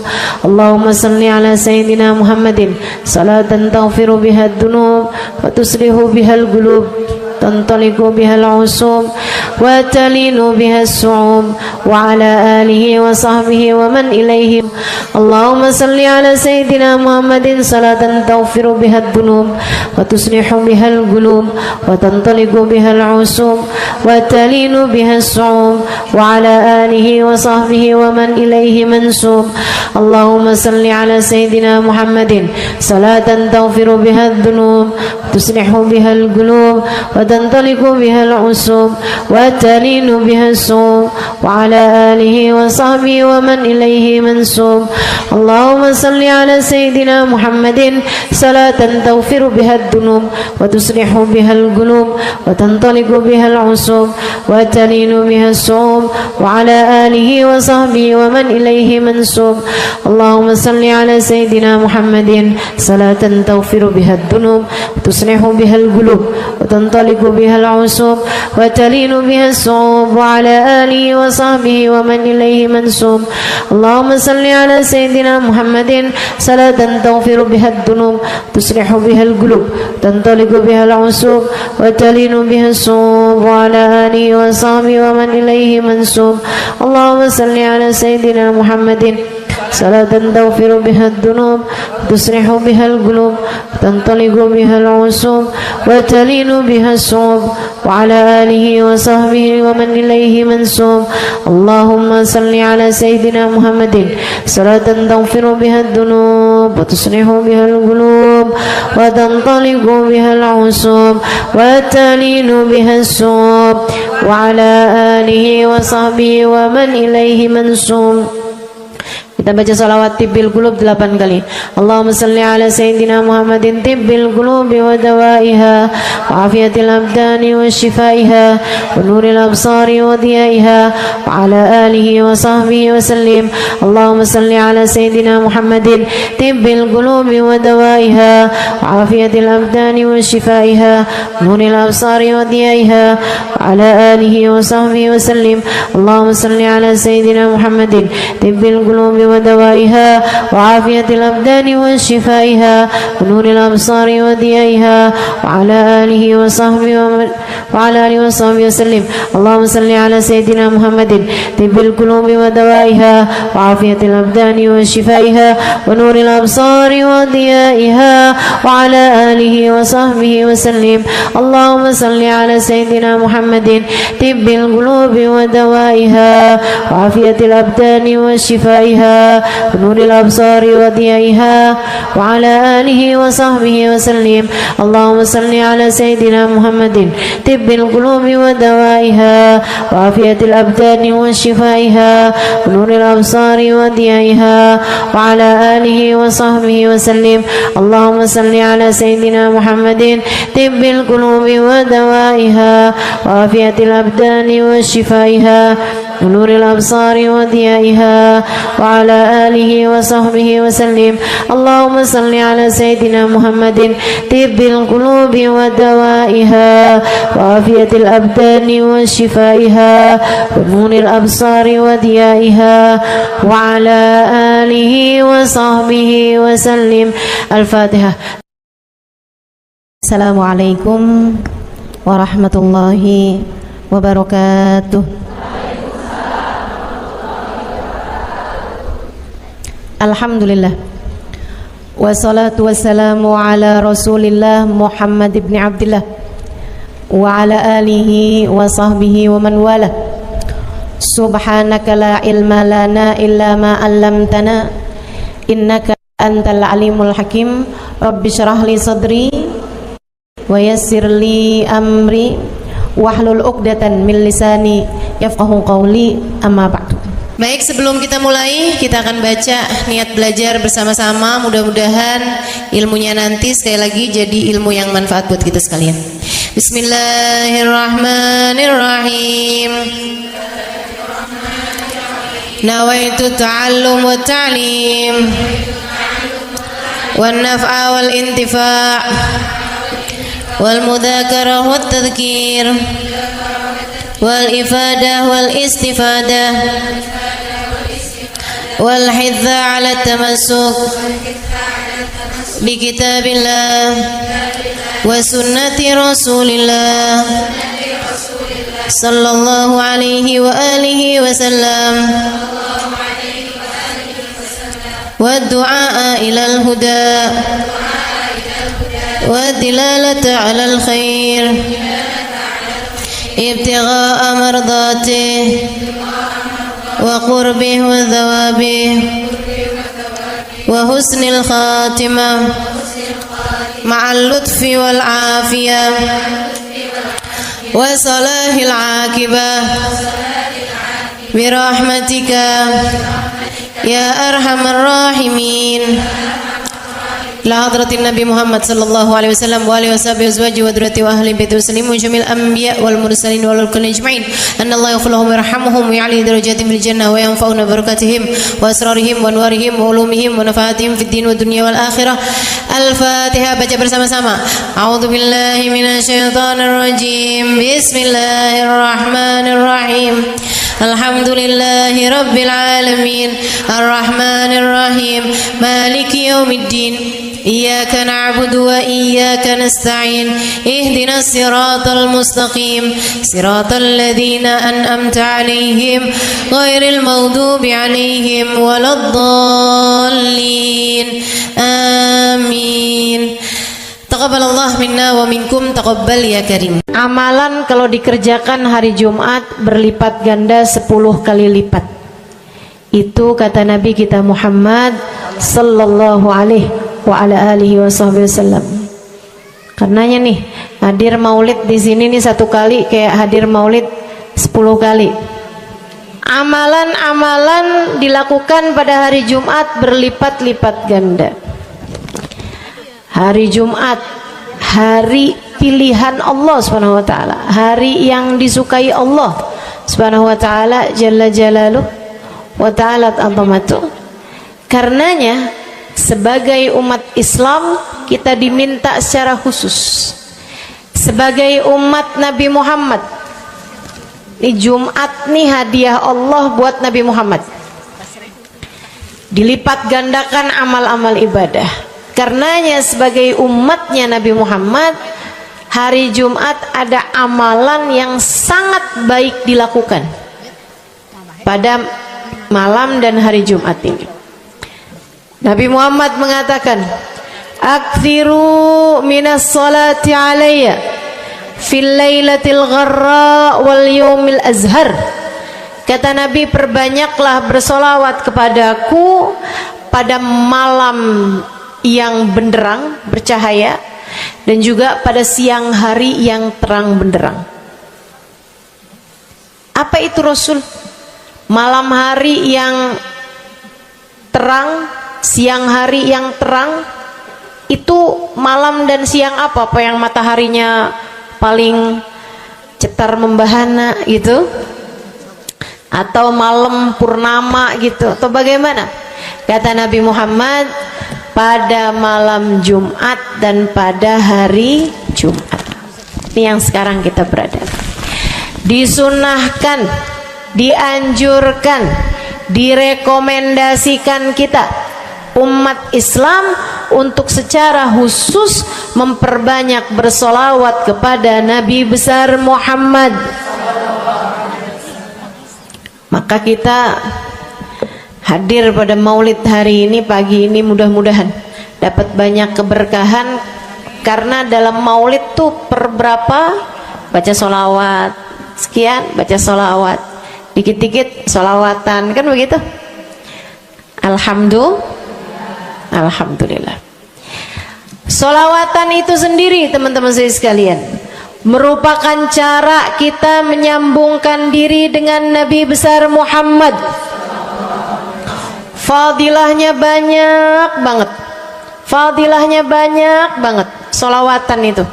اللهم صل على سيدنا محمد صلاة تغفر بها الذنوب وتصلح بها القلوب تنطلق بها العصوب وتلين بها الصعوب وعلى آله وصحبه ومن إليه اللهم صل على سيدنا محمد صلاة تغفر بها الذنوب وتصلح بها القلوب وتنطلق بها العصوب وتلين بها الصعوب وعلى آله وصحبه ومن إليه منسوب اللهم صل على سيدنا محمد صلاة تغفر بها الذنوب وتصلح بها القلوب وتنطلق بها العصوب وتلين بها الصوم وعلى آله وصحبه ومن إليه منسوب. اللهم صل على سيدنا محمد صلاة تغفر بها الذنوب وتصلح بها القلوب وتنطلق بها العصوب وتلين بها الصوم وعلى آله وصحبه ومن إليه منسوب. اللهم صل على سيدنا محمد صلاة تغفر بها الذنوب وتصلح بها القلوب وتنطلق بها العصوب وتلين بها الصوم وعلى آله وصحبه ومن إليه منسوب. اللهم صل على سيدنا محمد صلاة تغفر بها الذنوب تصلح بها القلوب تنطلق بها العصوب وتلين بها الصوم وعلى آله وصحبه ومن إليه منسوب. اللهم صل على سيدنا محمد صلاة تغفر بها الذنوب تصلح بها القلوب تنطلق بها العصوب وتلين بها الصوم وعلى آله وصحبه ومن إليه منسوب. اللهم صل على سيدنا محمد صلاة تغفر بها الذنوب وتصلح بها القلوب وتنطلق بها العصوب وتلين بها الصوم وعلى آله وصحبه ومن إليه منسوب. Kita baca salawat tibbil qulub 8 kali. Allahumma salli ala sayyidina Muhammadin tibbil qulubi wa dawaiha wa afiyatil abdani wa shifaiha wa nuril absari wa diyaiha wa ala alihi wa sahbihi wa sallim. Allahumma salli ala sayyidina Muhammadin tibbil qulubi wa dawaiha wa afiyatil abdani wa shifaiha wa nuril absari wa diyaiha wa ala alihi wa sahbihi wa sallim. Allahumma salli ala sayyidina Muhammadin tibbil qulubi ودوائها وعافية الأبدان وشفائها ونور الأبصار وضيائها وعلى آله وصحبه وسلم. اللهم صل على سيدنا محمد طب القلوب ودوائها وعافية الأبدان وشفائها ونور الأبصار وضيائها وعلى آله وصحبه وسلم. اللهم صل على سيدنا محمد طب القلوب ودوائها وعافية الأبدان وشفائها ونور الأبصار وضيائها وعلى آله وصحبه وسلم. اللهم صل على سيدنا محمد طب القلوب ودوائها وعافية الأبدان وشفائها ونور الأبصار وضيائها وعلى آله وصحبه وسلم. اللهم صل على سيدنا محمد طب القلوب ودوائها وعافية الأبدان وشفائها ونور الأبصار وضيائها وعلى آله وصحبه وسلم. اللهم صل على سيدنا محمد طب القلوب ودوائها وعافية الأبدان وشفائها ونور الأبصار وضيائها وعلى آله وصحبه وسلم. الفاتحة. السلام عليكم ورحمة الله وبركاته. Alhamdulillah wassalatu wassalamu ala rasulillah Muhammad ibn Abdillah wa ala alihi wa sahbihi wa man wala. Subhanaka la ilma lana illa ma 'allamtana innaka antal alimul hakim. Rabbi syrah li sadri wa yassir li amri wahlul 'uqdatan min lisani yafqahu qawli. Amma ba'du. Baik, sebelum kita mulai, kita akan baca niat belajar bersama-sama. Mudah-mudahan ilmunya nanti sekali lagi jadi ilmu yang manfaat buat kita sekalian. Bismillahirrahmanirrahim. Nawaitu ta'allum wa ta'lim wan naf'a wal intifa' wal mudzakarah wat tadhkir wal ifadah wal istifadah wal hidza ala tamassuk bi kitabillah wa sunnati rasulillah sallallahu alaihi wa alihi wa sallam wa du'a ila al huda wa dilalata ala al khair ابتغاء مرضاته وقربه وثوابه وحسن الخاتمة مع اللطف والعافية وصلاح العاقبة برحمتك يا أرحم الراحمين. لحضرة النبي محمد صلى الله عليه وسلم وآله وصحبه وأزواجه وذريته وأهل بيته وسلم وجميع الأنبياء والمرسلين والكل أجمعين أن الله يغفر لهم ويرحمهم ويعلي درجاتهم في الجنة وينفعنا ببركاتهم وأسرارهم وأنوارهم وعلومهم ونفعاتهم في الدين والدنيا والآخرة. الفاتحة. Baca bersama-sama. A'udzu billahi minasyaitonir rajim. Bismillahirrahmanirrahim. Alhamdulillahi rabbil alamin. Arrahmanir rahim. Maliki yaumiddin. Iyyaka na'budu wa iyyaka nasta'in. Ihdinas siratal mustaqim. Siratal ladzina an'amta 'alaihim ghairil maghdubi 'alaihim waladdallin. Amin. Taqabbalallah minna wa minkum, taqabbal ya karim. Amalan kalau dikerjakan hari Jumat berlipat ganda 10 kali lipat. Itu kata Nabi kita Muhammad sallallahu alaihi wa ala alihi wasallam. Karenanya nih, hadir maulid di sini nih 1 kali kayak hadir maulid 10 kali. Amalan-amalan dilakukan pada hari Jumat berlipat-lipat ganda. Hari Jumat, hari pilihan Allah Subhanahu wa taala, hari yang disukai Allah Subhanahu wa taala jalla jalaluh wa ta'alat azamatuh. Karenanya sebagai umat Islam kita diminta secara khusus sebagai umat Nabi Muhammad. Di Jumat nih hadiah Allah buat Nabi Muhammad. Dilipat gandakan amal-amal ibadah. Karenanya sebagai umatnya Nabi Muhammad, hari Jumat ada amalan yang sangat baik dilakukan pada malam dan hari Jumat ini. Nabi Muhammad mengatakan, "Aktsiru minas salati alayya fil lailatil gharra wal yaumil azhar." Kata Nabi, perbanyaklah bersolawat kepadaku pada malam yang benderang, bercahaya, dan juga pada siang hari yang terang benderang. Apa itu Rasul? Malam hari yang terang, siang hari yang terang. Itu malam dan siang apa? Apa yang mataharinya paling cetar membahana gitu? Atau malam purnama gitu? Atau bagaimana? Kata Nabi Muhammad, pada malam Jumat dan pada hari Jumat. Ini yang sekarang kita berada. Disunahkan, dianjurkan, direkomendasikan kita umat Islam untuk secara khusus memperbanyak bersolawat kepada Nabi besar Muhammad. Maka kita hadir pada maulid hari ini, pagi ini, mudah-mudahan dapat banyak keberkahan. Karena dalam maulid tuh per berapa baca solawat, sekian baca solawat, dikit-dikit solawatan, kan begitu. Alhamdulillah. Solawatan itu sendiri teman-teman saya sekalian merupakan cara kita menyambungkan diri dengan Nabi besar Muhammad. Fadilahnya banyak banget. Fadilahnya banyak banget. Solawatan itu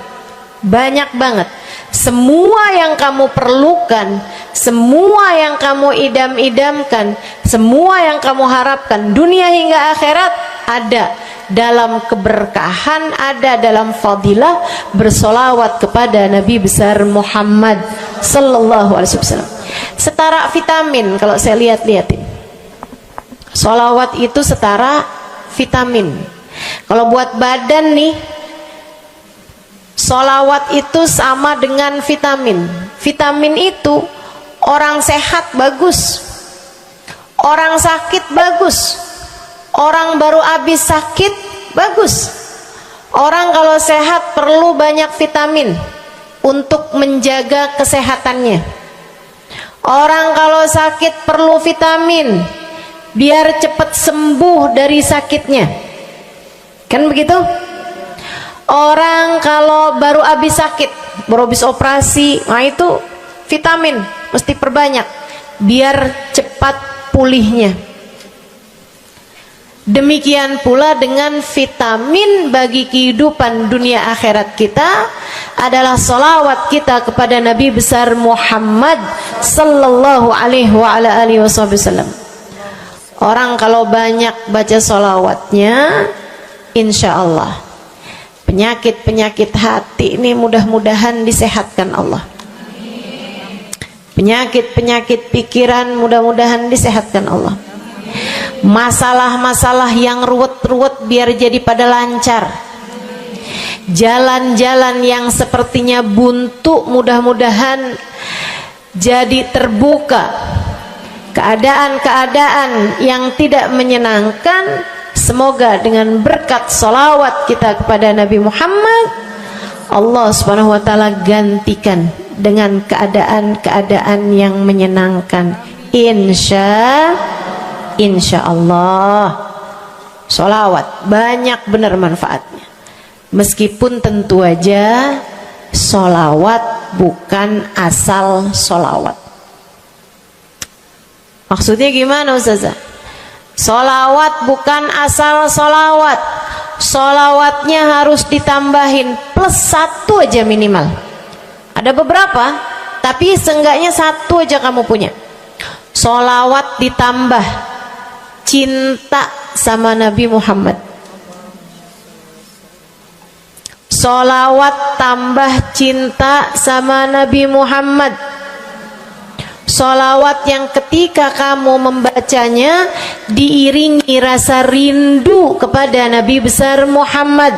banyak banget. Semua yang kamu perlukan, semua yang kamu idam-idamkan, semua yang kamu harapkan dunia hingga akhirat ada dalam keberkahan, ada dalam fadilah bersolawat kepada Nabi besar Muhammad sallallahu alaihi wasallam. Setara vitamin kalau saya lihat-lihatin. Solawat itu setara vitamin. Kalau buat badan nih, solawat itu sama dengan vitamin. Vitamin itu orang sehat bagus, orang sakit bagus, orang baru habis sakit bagus. Orang kalau sehat perlu banyak vitamin untuk menjaga kesehatannya. Orang kalau sakit perlu vitamin biar cepat sembuh dari sakitnya, kan begitu? Orang kalau baru habis sakit, baru habis operasi, nah itu vitamin mesti perbanyak biar cepat pulihnya. Demikian pula dengan vitamin bagi kehidupan dunia akhirat kita adalah sholawat kita kepada Nabi besar Muhammad sallallahu alaihi wasallam. Orang kalau banyak baca sholawatnya, insya Allah penyakit-penyakit hati ini mudah-mudahan disehatkan Allah. Penyakit-penyakit pikiran mudah-mudahan disehatkan Allah. Masalah-masalah yang ruwet-ruwet biar jadi pada lancar. Jalan-jalan yang sepertinya buntu mudah-mudahan jadi terbuka. Keadaan-keadaan yang tidak menyenangkan, semoga dengan berkat sholawat kita kepada Nabi Muhammad, Allah subhanahu wa ta'ala gantikan dengan keadaan-keadaan yang menyenangkan. Insya Allah. Sholawat banyak benar manfaatnya. Meskipun tentu aja sholawat bukan asal sholawat. Maksudnya gimana Ustazah? Sholawat bukan asal sholawat. Sholawatnya harus ditambahin plus 1 aja minimal. Ada beberapa, tapi seenggaknya 1 aja kamu punya. Sholawat ditambah cinta sama Nabi Muhammad. Sholawat tambah cinta sama Nabi Muhammad. Sholawat yang ketika kamu membacanya diiringi rasa rindu kepada Nabi besar Muhammad.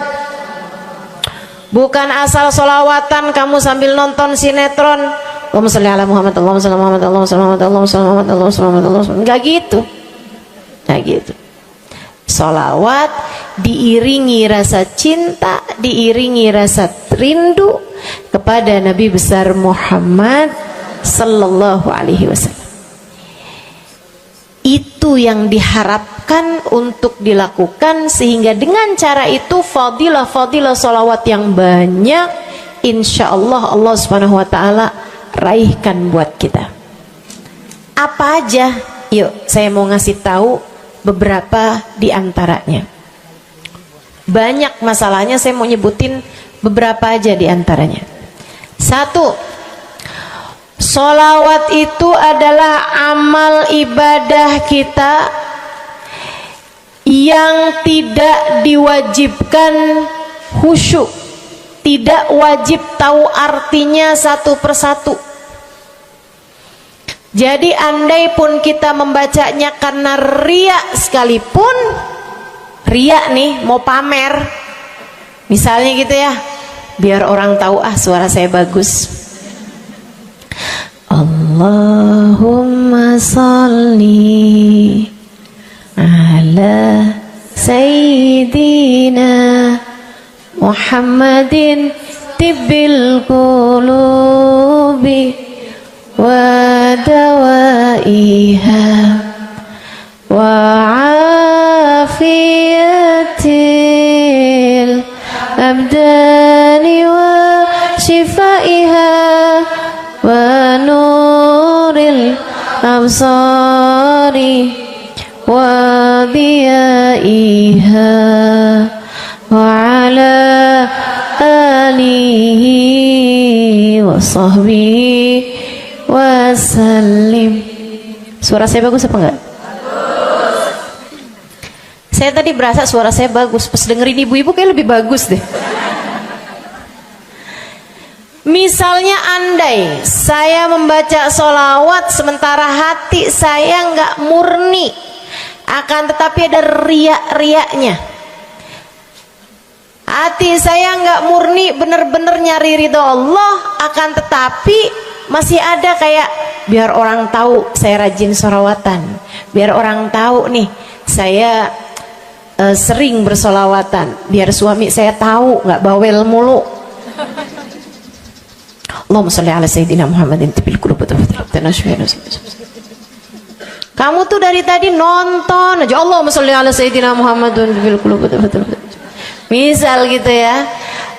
Bukan asal sholawatan kamu sambil nonton sinetron, Allahumma sholli ala Muhammad, Allahumma sholli ala Muhammad, Allahumma sholli ala Muhammad, Allahumma sholli ala Muhammad, Allahumma sholli ala Muhammad. Enggak gitu. Nah gitu. Sholawat diiringi rasa cinta, diiringi rasa rindu kepada Nabi besar Muhammad sallallahu alaihi wasallam. Itu yang diharapkan untuk dilakukan, sehingga dengan cara itu fadilah-fadilah sholawat yang banyak insya Allah Allah subhanahu wa ta'ala raihkan buat kita. Apa aja? Yuk saya mau ngasih tahu beberapa di antaranya. Banyak masalahnya, saya mau nyebutin beberapa aja di antaranya. 1, sholawat itu adalah amal ibadah kita yang tidak diwajibkan khusyuk, tidak wajib tahu artinya satu persatu. Jadi andai pun kita membacanya karena riya sekalipun, riya nih mau pamer, misalnya gitu ya, biar orang tahu suara saya bagus. Allahumma sholli ala sayyidina Muhammadin tibbil qulubi wa dawaiha wa afiyatil abdani wa shifaiha wa nuril absari wa diyaiha wa ala alihi wa sahbihi wasallim. Suara saya bagus apa enggak? Bagus. Saya tadi berasa suara saya bagus, pas dengerin ibu-ibu kayak lebih bagus deh. Misalnya andai saya membaca sholawat sementara hati saya nggak murni, akan tetapi ada riak-riaknya. Hati saya nggak murni bener-bener nyari ridho Allah, akan tetapi masih ada kayak biar orang tahu saya rajin sholawatan, biar orang tahu nih saya sering bersolawatan, biar suami saya tahu nggak bawel mulu. Allahumma sholli ala sayyidina Muhammadin tibil qulub. Kamu tuh dari tadi nonton aja Allahumma sholli ala sayyidina Muhammadin tibil qulub. Misal gitu ya,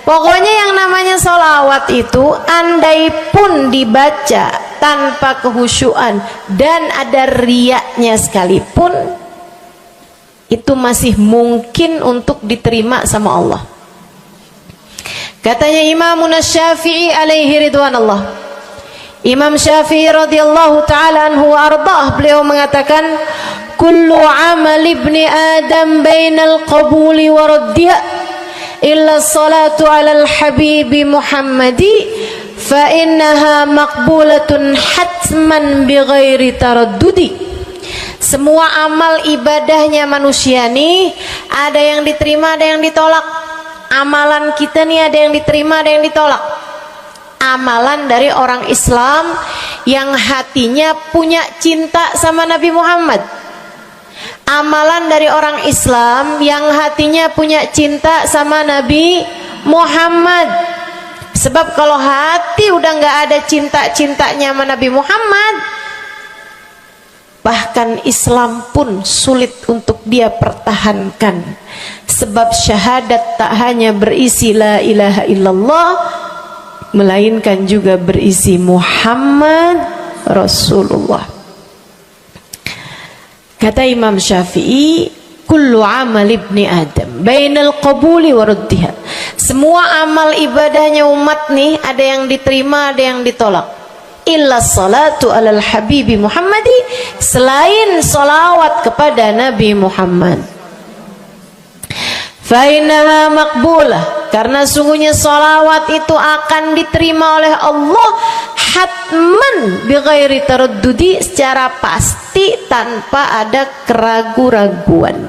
Pokoknya yang namanya sholawat itu andai pun dibaca tanpa kehusyuan dan ada riyaknya sekalipun, itu masih mungkin untuk diterima sama Allah. Katanya Imam Syafi'i alaihi ridwanullah, Imam Syafi'i radhiyallahu ta'ala anhu wa ardhah, beliau mengatakan kullu amal ibni adam bainal qabuli wa raddiha illa salatu ala al-habibi Muhammadi fa innaha maqbulatun hatman bighairi taraddudi. Semua amal ibadahnya manusia nih ada yang diterima, ada yang ditolak. Amalan kita nih ada yang diterima, ada yang ditolak. Amalan dari orang Islam yang hatinya punya cinta sama Nabi Muhammad, amalan dari orang Islam yang hatinya punya cinta sama Nabi Muhammad. Sebab kalau hati udah nggak ada cinta-cintanya sama Nabi Muhammad, bahkan Islam pun sulit untuk dia pertahankan. Sebab syahadat tak hanya berisi la ilaha illallah, melainkan juga berisi Muhammad Rasulullah. Kata Imam Syafi'i, kullu amal ibni adam bainal qabuli wa raddiha. Semua amal ibadahnya umat nih ada yang diterima, ada yang ditolak. Illa salatu alal habibi Muhammadi, selain salawat kepada Nabi Muhammad. Fa innaha maqbulah, karena sungguhnya salawat itu akan diterima oleh Allah hatman bighairi taraddudi, secara pasti tanpa ada keraguan-raguan.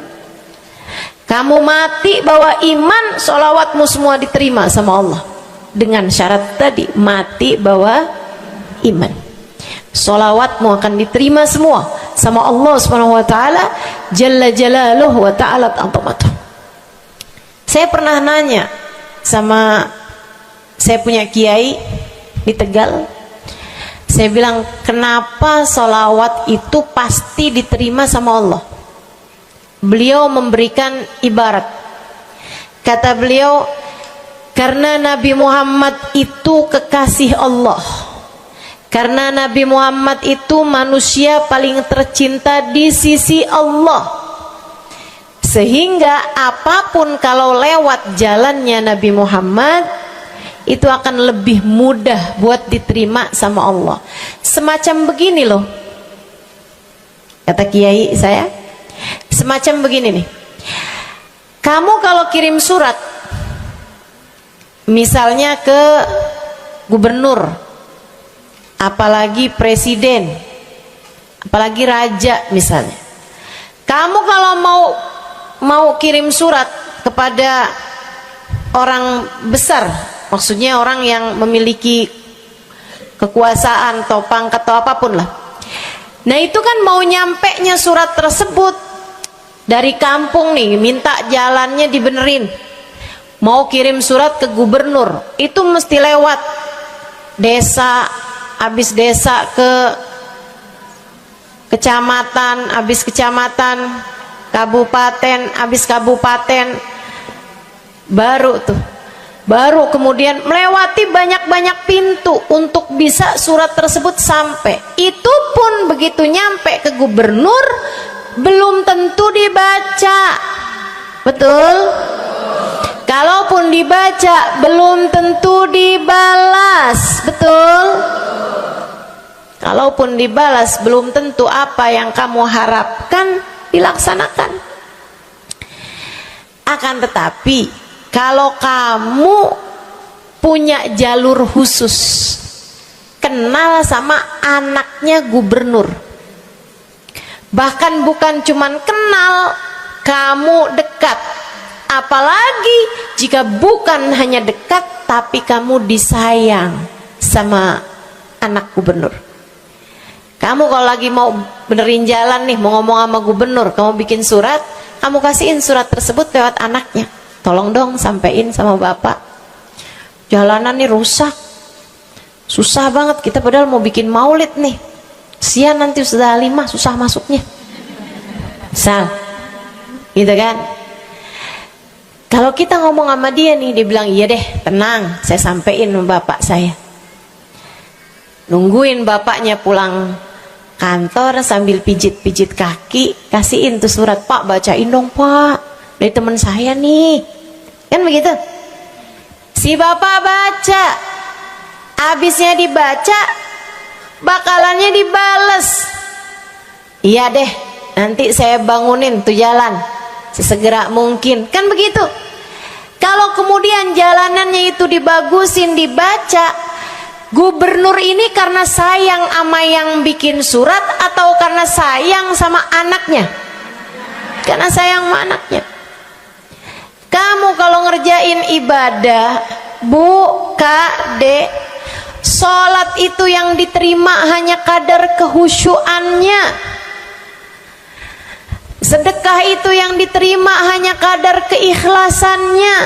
Kamu mati bawa iman, salawatmu semua diterima sama Allah. Dengan syarat tadi, mati bawa iman, salawatmu akan diterima semua sama Allah Subhanahu wa taala jalla jalaluhu wa ta'ala azamatuh. Saya pernah nanya sama, saya punya kiai di Tegal, saya bilang, kenapa sholawat itu pasti diterima sama Allah? Beliau memberikan ibarat, kata beliau, karena Nabi Muhammad itu kekasih Allah, karena Nabi Muhammad itu manusia paling tercinta di sisi Allah, sehingga apapun kalau lewat jalannya Nabi Muhammad itu akan lebih mudah buat diterima sama Allah. Semacam begini loh, kata kiai saya, semacam begini nih, kamu kalau kirim surat misalnya ke gubernur, apalagi presiden, apalagi raja misalnya, kamu kalau mau kirim surat kepada orang besar, maksudnya orang yang memiliki kekuasaan atau pangkat atau apapun lah, nah itu kan mau nyampenya surat tersebut dari kampung nih, minta jalannya dibenerin, mau kirim surat ke gubernur, itu mesti lewat desa, habis desa ke kecamatan, habis kecamatan, kabupaten, habis kabupaten, baru kemudian melewati banyak-banyak pintu untuk bisa surat tersebut sampai. Itu pun begitu nyampe ke gubernur belum tentu dibaca, betul? Kalaupun dibaca belum tentu dibalas, betul? Kalaupun dibalas belum tentu apa yang kamu harapkan dilaksanakan. Akan tetapi kalau kamu punya jalur khusus, kenal sama anaknya gubernur, bahkan bukan cuman kenal, kamu dekat, apalagi jika bukan hanya dekat tapi kamu disayang sama anak gubernur. Kamu kalau lagi mau benerin jalan nih, mau ngomong sama gubernur, kamu bikin surat, kamu kasihin surat tersebut lewat anaknya, tolong dong sampein sama bapak, jalanan nih rusak, susah banget, kita padahal mau bikin maulid nih, sian nanti sudah 5 susah masuknya, misal gitu kan. Kalau kita ngomong sama dia nih, dia bilang iya deh, tenang, saya sampein sama bapak saya. Nungguin bapaknya pulang kantor sambil pijit-pijit kaki, kasihin tuh surat, Pak bacain dong Pak, dari teman saya nih, kan begitu. Si bapak baca, habisnya dibaca, bakalannya dibales, iya deh, nanti saya bangunin tuh jalan sesegera mungkin, kan begitu. Kalau kemudian jalanannya itu dibagusin, dibaca, gubernur ini karena sayang sama yang bikin surat atau karena sayang sama anaknya? Karena sayang sama anaknya. Kamu kalau ngerjain ibadah, Bu, Kak, Dek, sholat itu yang diterima hanya kadar kehusyuannya. Sedekah itu yang diterima hanya kadar keikhlasannya.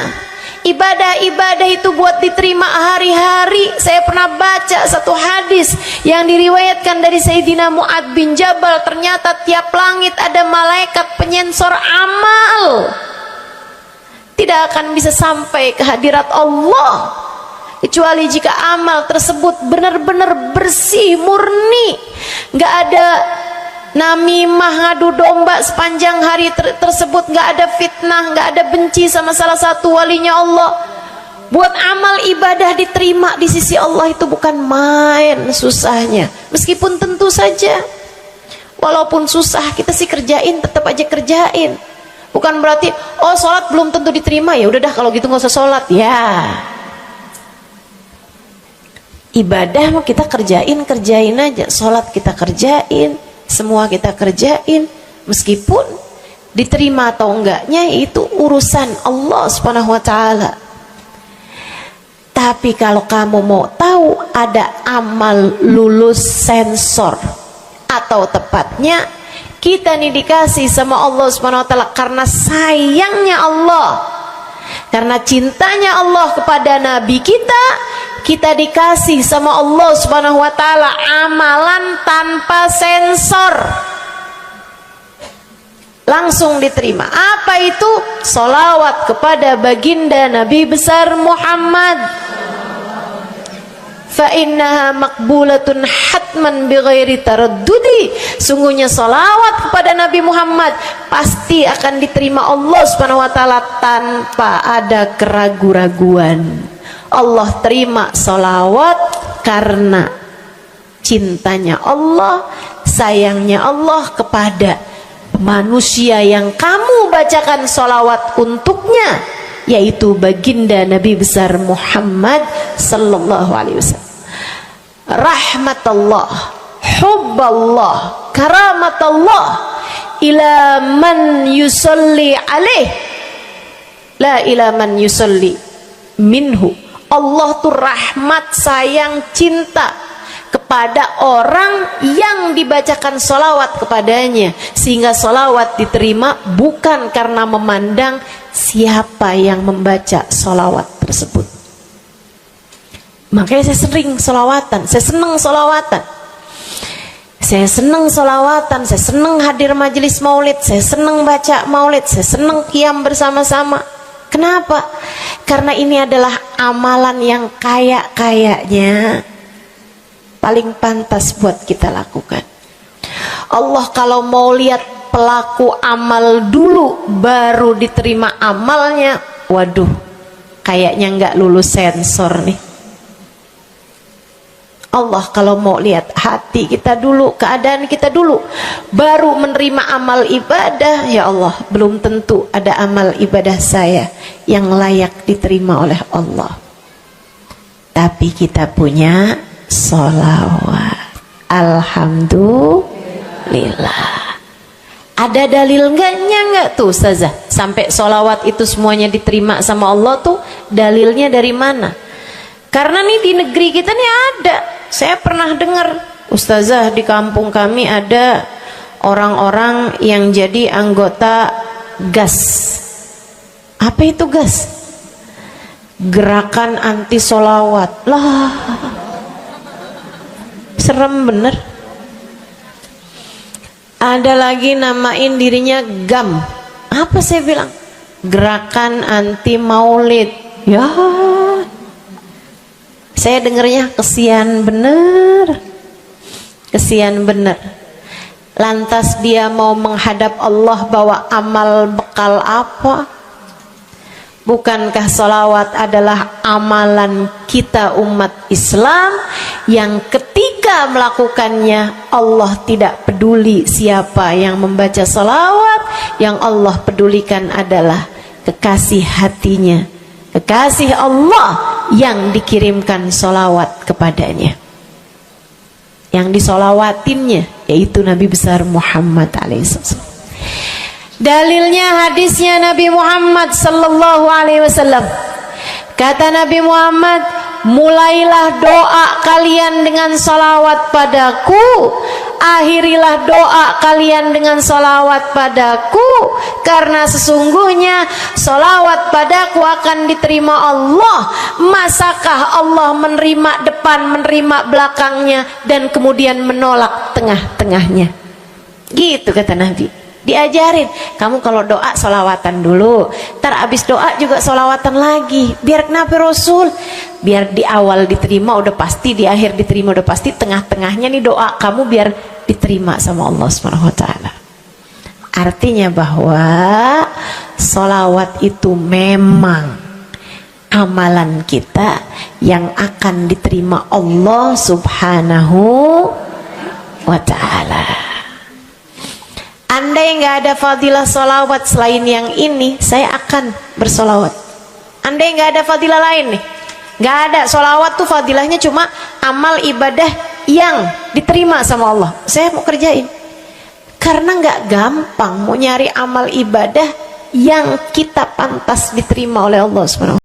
Ibadah-ibadah itu buat diterima hari-hari. Saya pernah baca satu hadis yang diriwayatkan dari Sayyidina Mu'ad bin Jabal. Ternyata tiap langit ada malaikat penyensor amal, tidak akan bisa sampai ke hadirat Allah kecuali jika amal tersebut benar-benar bersih, murni, nggak ada namimah, ngadu domba sepanjang hari tersebut, nggak ada fitnah, nggak ada benci sama salah satu walinya Allah. Buat amal ibadah diterima di sisi Allah itu bukan main susahnya. Meskipun tentu saja walaupun susah, kita sih kerjain, tetap aja kerjain. Bukan berarti oh sholat belum tentu diterima, ya udah dah kalau gitu nggak usah sholat. Ya, ibadah mau kita kerjain aja, sholat kita kerjain, semua kita kerjain, meskipun diterima atau enggaknya itu urusan Allah Subhanahu wa taala. Tapi kalau kamu mau tahu, ada amal lulus sensor, atau tepatnya kita nih dikasih sama Allah Subhanahu wa taala karena sayangnya Allah, karena cintanya Allah kepada nabi kita, kita dikasih sama Allah Subhanahu wa taala amalan tanpa sensor, langsung diterima. Apa itu? Sholawat kepada baginda Nabi besar Muhammad. Fa innaha maqbulatun hatman bighairi taraddudi. Sungguhnya sholawat kepada Nabi Muhammad pasti akan diterima Allah Subhanahu wa taala tanpa ada keraguan-raguan. Allah terima sholawat karena cintanya Allah, sayangnya Allah kepada manusia yang kamu bacakan sholawat untuknya, yaitu baginda Nabi besar Muhammad sallallahu alaihi wasallam. Rahmatullah, hubballah, karamatullah ila man yusalli alaih, la ila man yusalli minhu. Allah tuh rahmat, sayang, cinta kepada orang yang dibacakan sholawat kepadanya, sehingga sholawat diterima bukan karena memandang siapa yang membaca sholawat tersebut. Makanya saya sering sholawatan, saya senang sholawatan, saya senang sholawatan, saya senang hadir majelis maulid, saya senang baca maulid, saya senang qiyam bersama-sama. Kenapa? Karena ini adalah amalan yang kayaknya paling pantas buat kita lakukan. Allah kalau mau lihat pelaku amal dulu baru diterima amalnya, waduh, kayaknya nggak lulus sensor nih. Allah kalau mau lihat hati kita dulu, keadaan kita dulu, baru menerima amal ibadah, ya Allah, belum tentu ada amal ibadah saya yang layak diterima oleh Allah. Tapi kita punya sholawat, alhamdulillah. Ada dalil enggak tuh Ustazah sampai sholawat itu semuanya diterima sama Allah tuh? Dalilnya dari mana? Karena nih di negeri kita nih ada, saya pernah dengar Ustazah, di kampung kami ada orang-orang yang jadi anggota GAS. Apa itu GAS? Gerakan anti sholawat. Lah, serem bener. Ada lagi namain dirinya GAM. Apa saya bilang? gerakan anti maulid. Ya, saya dengernya kesian bener, kesian bener. Lantas dia mau menghadap Allah bawa amal bekal apa? Bukankah sholawat adalah amalan kita umat Islam yang ketika melakukannya Allah tidak peduli siapa yang membaca sholawat, yang Allah pedulikan adalah kekasih hatinya, kekasih Allah yang dikirimkan sholawat kepadanya, yang disolawatinnya yaitu Nabi besar Muhammad alaihissalam. Dalilnya hadisnya Nabi Muhammad sallallahu alaihi wasallam. Kata Nabi Muhammad, mulailah doa kalian dengan salawat padaku, akhirilah doa kalian dengan salawat padaku, karena sesungguhnya salawat padaku akan diterima Allah. Masakah Allah menerima depan, menerima belakangnya, dan kemudian menolak tengah-tengahnya? Gitu kata Nabi. Diajarin, kamu kalau doa solawatan dulu, ntar abis doa juga solawatan lagi. Biar kenapa Rasul? Biar di awal diterima udah pasti, di akhir diterima udah pasti, tengah-tengahnya nih doa kamu biar diterima sama Allah SWT. Artinya bahwa solawat itu memang amalan kita yang akan diterima Allah Subhanahu wa ta'ala. Andai nggak ada fadilah solawat selain yang ini, saya akan bersolawat. Andai nggak ada fadilah lain nih, nggak ada solawat tuh fadilahnya cuma amal ibadah yang diterima sama Allah, saya mau kerjain. Karena nggak gampang mau nyari amal ibadah yang kita pantas diterima oleh Allah SWT.